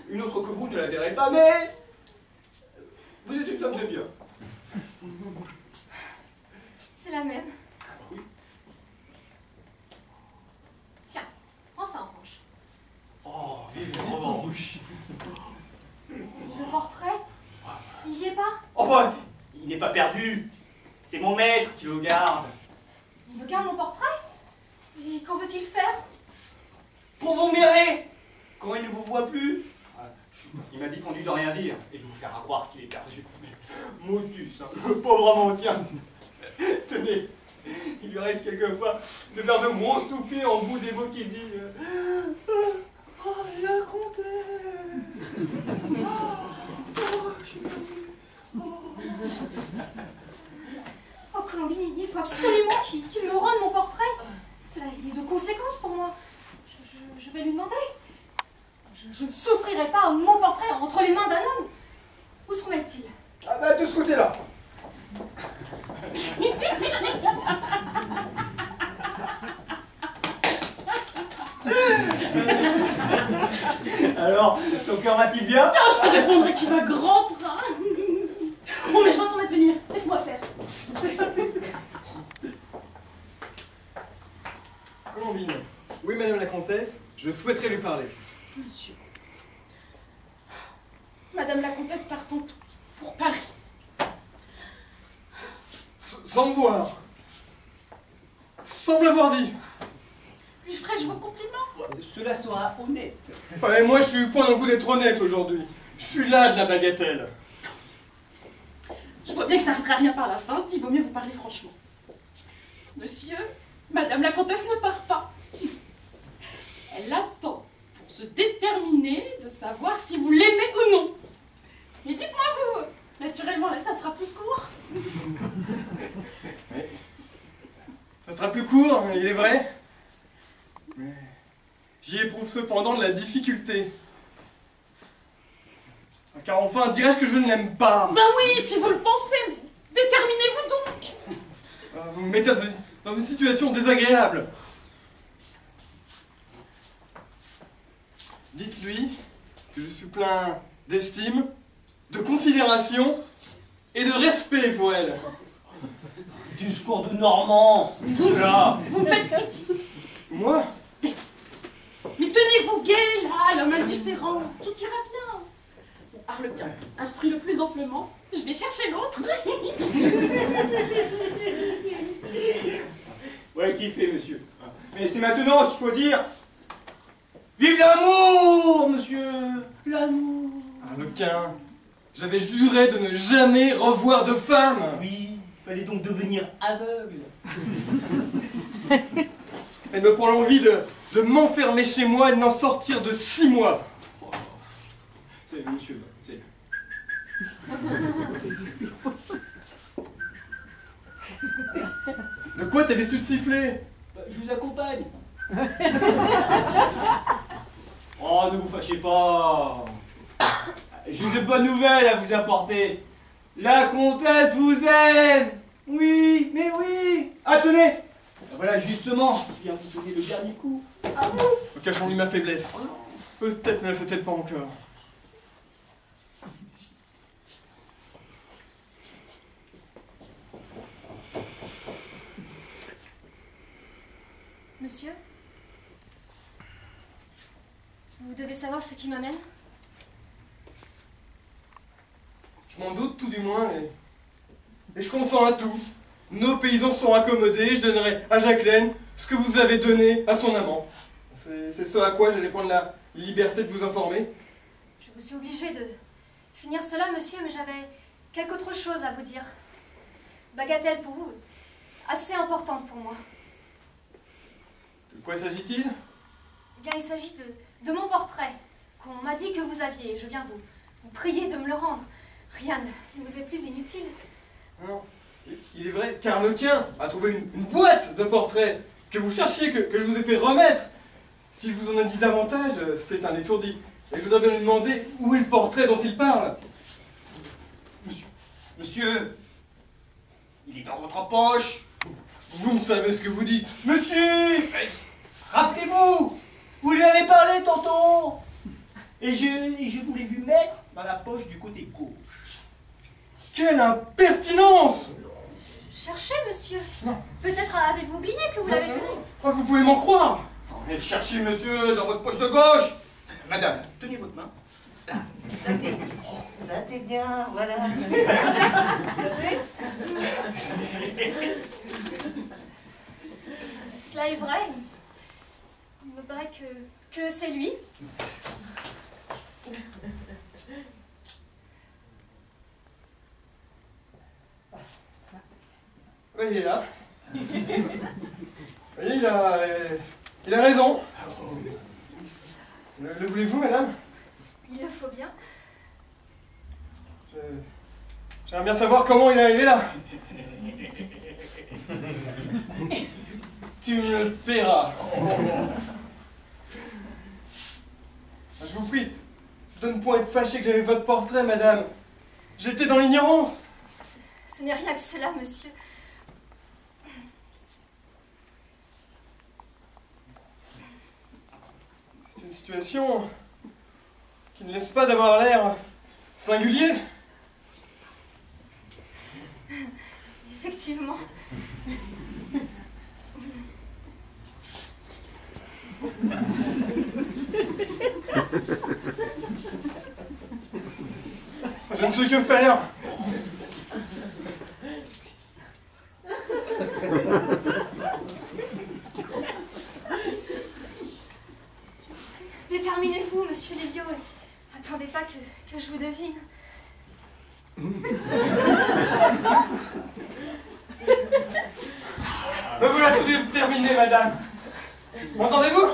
une autre que vous ne la verrez pas, mais vous êtes une femme de bien. C'est la même. Tiens, prends ça en revanche. Oh, vive les revanches. Le portrait? Il y est pas? Oh bah, il n'est pas perdu. C'est mon maître qui le garde. Il me garde mon portrait? Et qu'en veut-il faire? Pour vous mirrer quand il ne vous voit plus. Il m'a défendu de rien dire et de vous faire croire qu'il est perdu. Motus, hein, pauvre mendiant. Tenez, il lui arrive quelquefois de faire de gros soupirs en bout des mots qui dit oh, la comtesse. Oh, Colombine, il faut absolument qu'il me rende mon portrait. Cela est de conséquence pour moi. Je vais lui demander. Je ne souffrirai pas mon portrait entre les mains d'un homme. Où se promène-t-il? Ah bah de ce côté-là. Alors, ton cœur va-t-il bien? Ah, je te répondrai qu'il va grand train. Oh, mais je vais t'en mettre venir. Laisse-moi faire. Colombine. Oui, madame la comtesse, je souhaiterais lui parler. Monsieur. Madame la comtesse partant pour Paris. Sans me voir. Sans me l'avoir dit. Lui ferai-je vos compliments? Cela sera honnête. Ouais, moi, je suis point d'un goût d'être honnête aujourd'hui. Je suis là de la bagatelle. Je vois bien que ça n'arrivera à rien par la fin. Il vaut mieux vous parler franchement. Monsieur, madame la comtesse ne part pas. Elle attend pour se déterminer de savoir si vous l'aimez ou non. Mais dites-moi vous, naturellement là ça sera plus court. Oui. Ça sera plus court, il est vrai. Mais j'y éprouve cependant de la difficulté. Car enfin, dirais-je que je ne l'aime pas. Ben oui, si vous le pensez, mais déterminez-vous donc. Vous me mettez dans une situation désagréable. Dites-lui que je suis plein d'estime, de considération et de respect pour elle. Discours de Normand. Là. Vous me faites pitié. Moi? Mais tenez-vous gai, là, l'homme indifférent. Tout ira bien. Bon, Arlequin, instruis-le plus amplement. Je vais chercher l'autre. Ouais, kiffé, monsieur. Mais c'est maintenant qu'il faut dire... Vive l'amour, monsieur. L'amour. Arlequin, j'avais juré de ne jamais revoir de femme. Oui, il fallait donc devenir aveugle. Elle me prend l'envie de m'enfermer chez moi et de n'en sortir de 6 mois. C'est monsieur, c'est... De quoi t'avais-tu de siffler? Je vous accompagne. Oh, ne vous fâchez pas. J'ai de bonnes nouvelles à vous apporter. La comtesse vous aime. Oui, mais oui. Ah, tenez. Voilà, justement, je viens vous donner le dernier coup. À vous. Cachons-lui ma faiblesse. Peut-être ne le fait-elle pas encore. Monsieur, vous devez savoir ce qui m'amène. Je m'en doute tout du moins, et je consens à tout. Nos paysans sont accommodés, je donnerai à Jacqueline ce que vous avez donné à son amant. C'est ce à quoi j'allais prendre la liberté de vous informer. Je vous suis obligée de finir cela, monsieur, mais j'avais quelque autre chose à vous dire. Bagatelle pour vous, assez importante pour moi. De quoi s'agit-il? Bien, il s'agit de mon portrait, qu'on m'a dit que vous aviez. Je viens vous prier de me le rendre. Rien ne vous est plus inutile. Non. Il est vrai qu'Arlequin a trouvé une boîte de portraits que vous cherchiez, que je vous ai fait remettre. S'il vous en a dit davantage, c'est un étourdi. Et je voudrais bien lui demander où est le portrait dont il parle. Monsieur, il est dans votre poche. Vous ne savez ce que vous dites. Monsieur, rappelez-vous, vous lui avez parlé tantôt. Et je vous l'ai vu mettre dans la poche du côté gauche. Quelle impertinence! Cherchez, monsieur. Non. Peut-être avez-vous oublié que vous l'avez tenu. Oh, vous pouvez m'en croire. Allez chercher, monsieur, dans votre poche de gauche. Madame, tenez votre main. Là, t'es bien, voilà. Cela est vrai. Il me paraît que c'est lui. Oui, il est là. Vous voyez, il a raison. Le voulez-vous, madame? Il le faut bien. J'aimerais bien savoir comment il est arrivé là. Tu me le paieras. Je vous prie, de ne point être fâché que j'avais votre portrait, madame. J'étais dans l'ignorance. Ce n'est rien que cela, monsieur. C'est une situation qui ne laisse pas d'avoir l'air singulier. Effectivement. Je ne sais que faire. Déterminez-vous, monsieur Lelio. Attendez pas que je vous devine. Me voilà tout déterminé, madame. M'entendez-vous?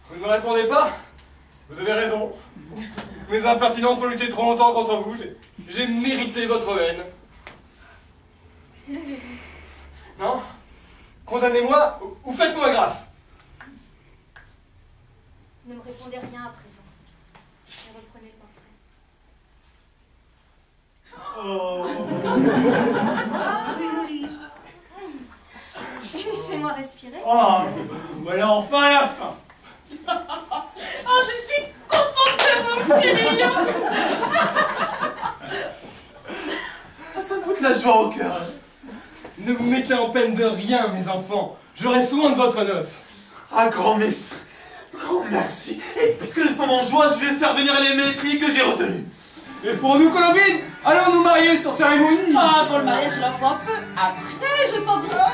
Vous ne me répondez pas? Vous avez raison. Mes impertinences ont lutté trop longtemps contre vous. J'ai mérité votre haine. Non? Condamnez-moi ou faites-moi grâce. Ne me répondez rien à présent. Et reprenez le portrait. Laissez-moi respirer. Oh, voilà enfin la fin. Oh, je suis monsieur Léon. Ah, ça me fout de la joie au cœur. Ne vous mettez en peine de rien, mes enfants. J'aurai soin de votre noce. Ah, grand merci. Et puisque nous sommes en joie, je vais faire venir les maîtries que j'ai retenues. Et pour nous, Colombine, allons nous marier sur cérémonie. Ah, pour le mariage, il en faut un peu. Après, je t'en dispense.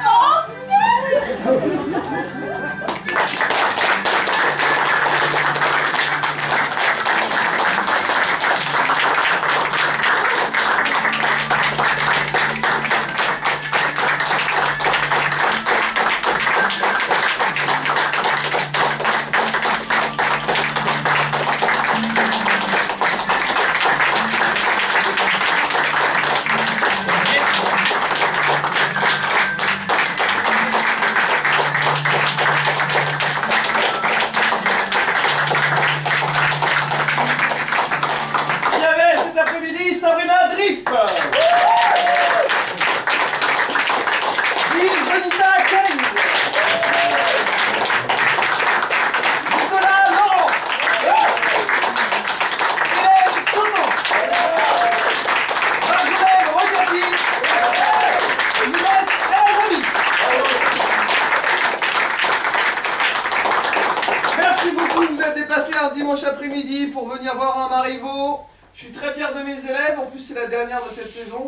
Dimanche après-midi pour venir voir un Marivaux. Je suis très fier de mes élèves, en plus c'est la dernière de cette saison.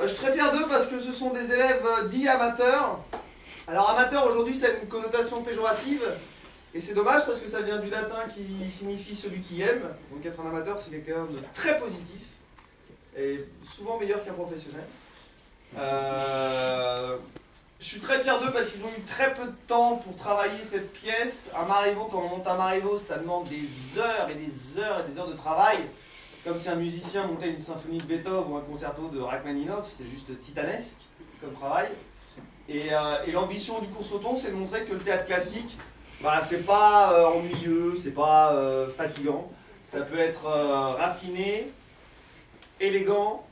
Je suis très fier d'eux parce que ce sont des élèves dits amateurs. Alors amateur aujourd'hui ça a une connotation péjorative et c'est dommage parce que ça vient du latin qui signifie celui qui aime. Donc être un amateur c'est quelqu'un de très positif et souvent meilleur qu'un professionnel. Je suis très fier d'eux parce qu'ils ont eu très peu de temps pour travailler cette pièce. Un Marivaux, quand on monte un Marivaux, ça demande des heures et des heures et des heures de travail. C'est comme si un musicien montait une symphonie de Beethoven ou un concerto de Rachmaninoff, c'est juste titanesque comme travail. Et l'ambition du cours Sauton, c'est de montrer que le théâtre classique, bah, c'est pas ennuyeux, c'est pas fatigant. Ça peut être raffiné, élégant,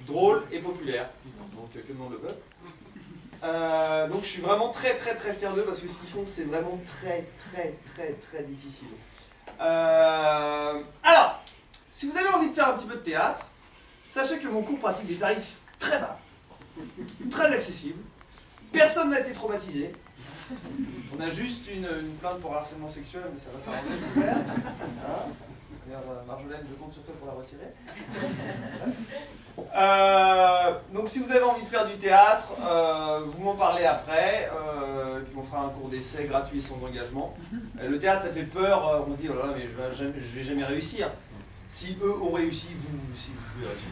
drôle et populaire. Donc que demande le peuple. Donc je suis vraiment très fier d'eux parce que ce qu'ils font c'est vraiment très difficile. Alors, si vous avez envie de faire un petit peu de théâtre, sachez que mon cours pratique des tarifs très bas, très accessibles, personne n'a été traumatisé. On a juste une plainte pour harcèlement sexuel, mais ça va s'arranger, j'espère. Hein? D'ailleurs, Marjolaine, je compte sur toi pour la retirer. Donc si vous avez envie de faire du théâtre, vous m'en parlez après, puis on fera un cours d'essai gratuit sans engagement. Le théâtre ça fait peur, on se dit oh là là mais je vais jamais réussir. Si eux ont réussi, vous aussi vous pouvez réussir.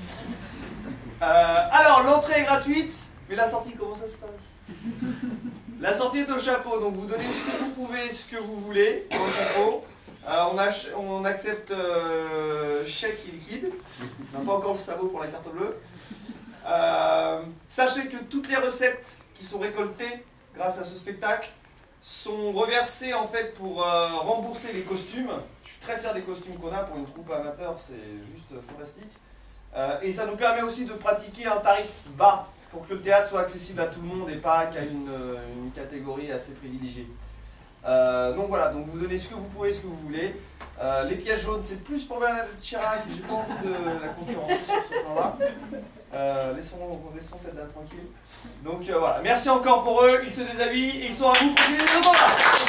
Alors l'entrée est gratuite, mais la sortie comment ça se passe? La sortie est au chapeau, donc vous donnez ce que vous pouvez, ce que vous voulez dans le chapeau. On accepte chèque et liquide. On n'a pas encore le sabot pour la carte bleue. Sachez que toutes les recettes qui sont récoltées grâce à ce spectacle sont reversées en fait pour rembourser les costumes. Je suis très fier des costumes qu'on a pour une troupe amateur, c'est juste fantastique. Et ça nous permet aussi de pratiquer un tarif bas pour que le théâtre soit accessible à tout le monde et pas qu'à une catégorie assez privilégiée. Donc voilà, donc vous donnez ce que vous pouvez, ce que vous voulez. Les pièces jaunes, c'est plus pour Bernadette Chirac, j'ai pas envie de la concurrence sur ce plan-là. Laissons cette dame tranquille. Donc voilà, merci encore pour eux, ils se déshabillent et ils sont à vous pour signer des autographes.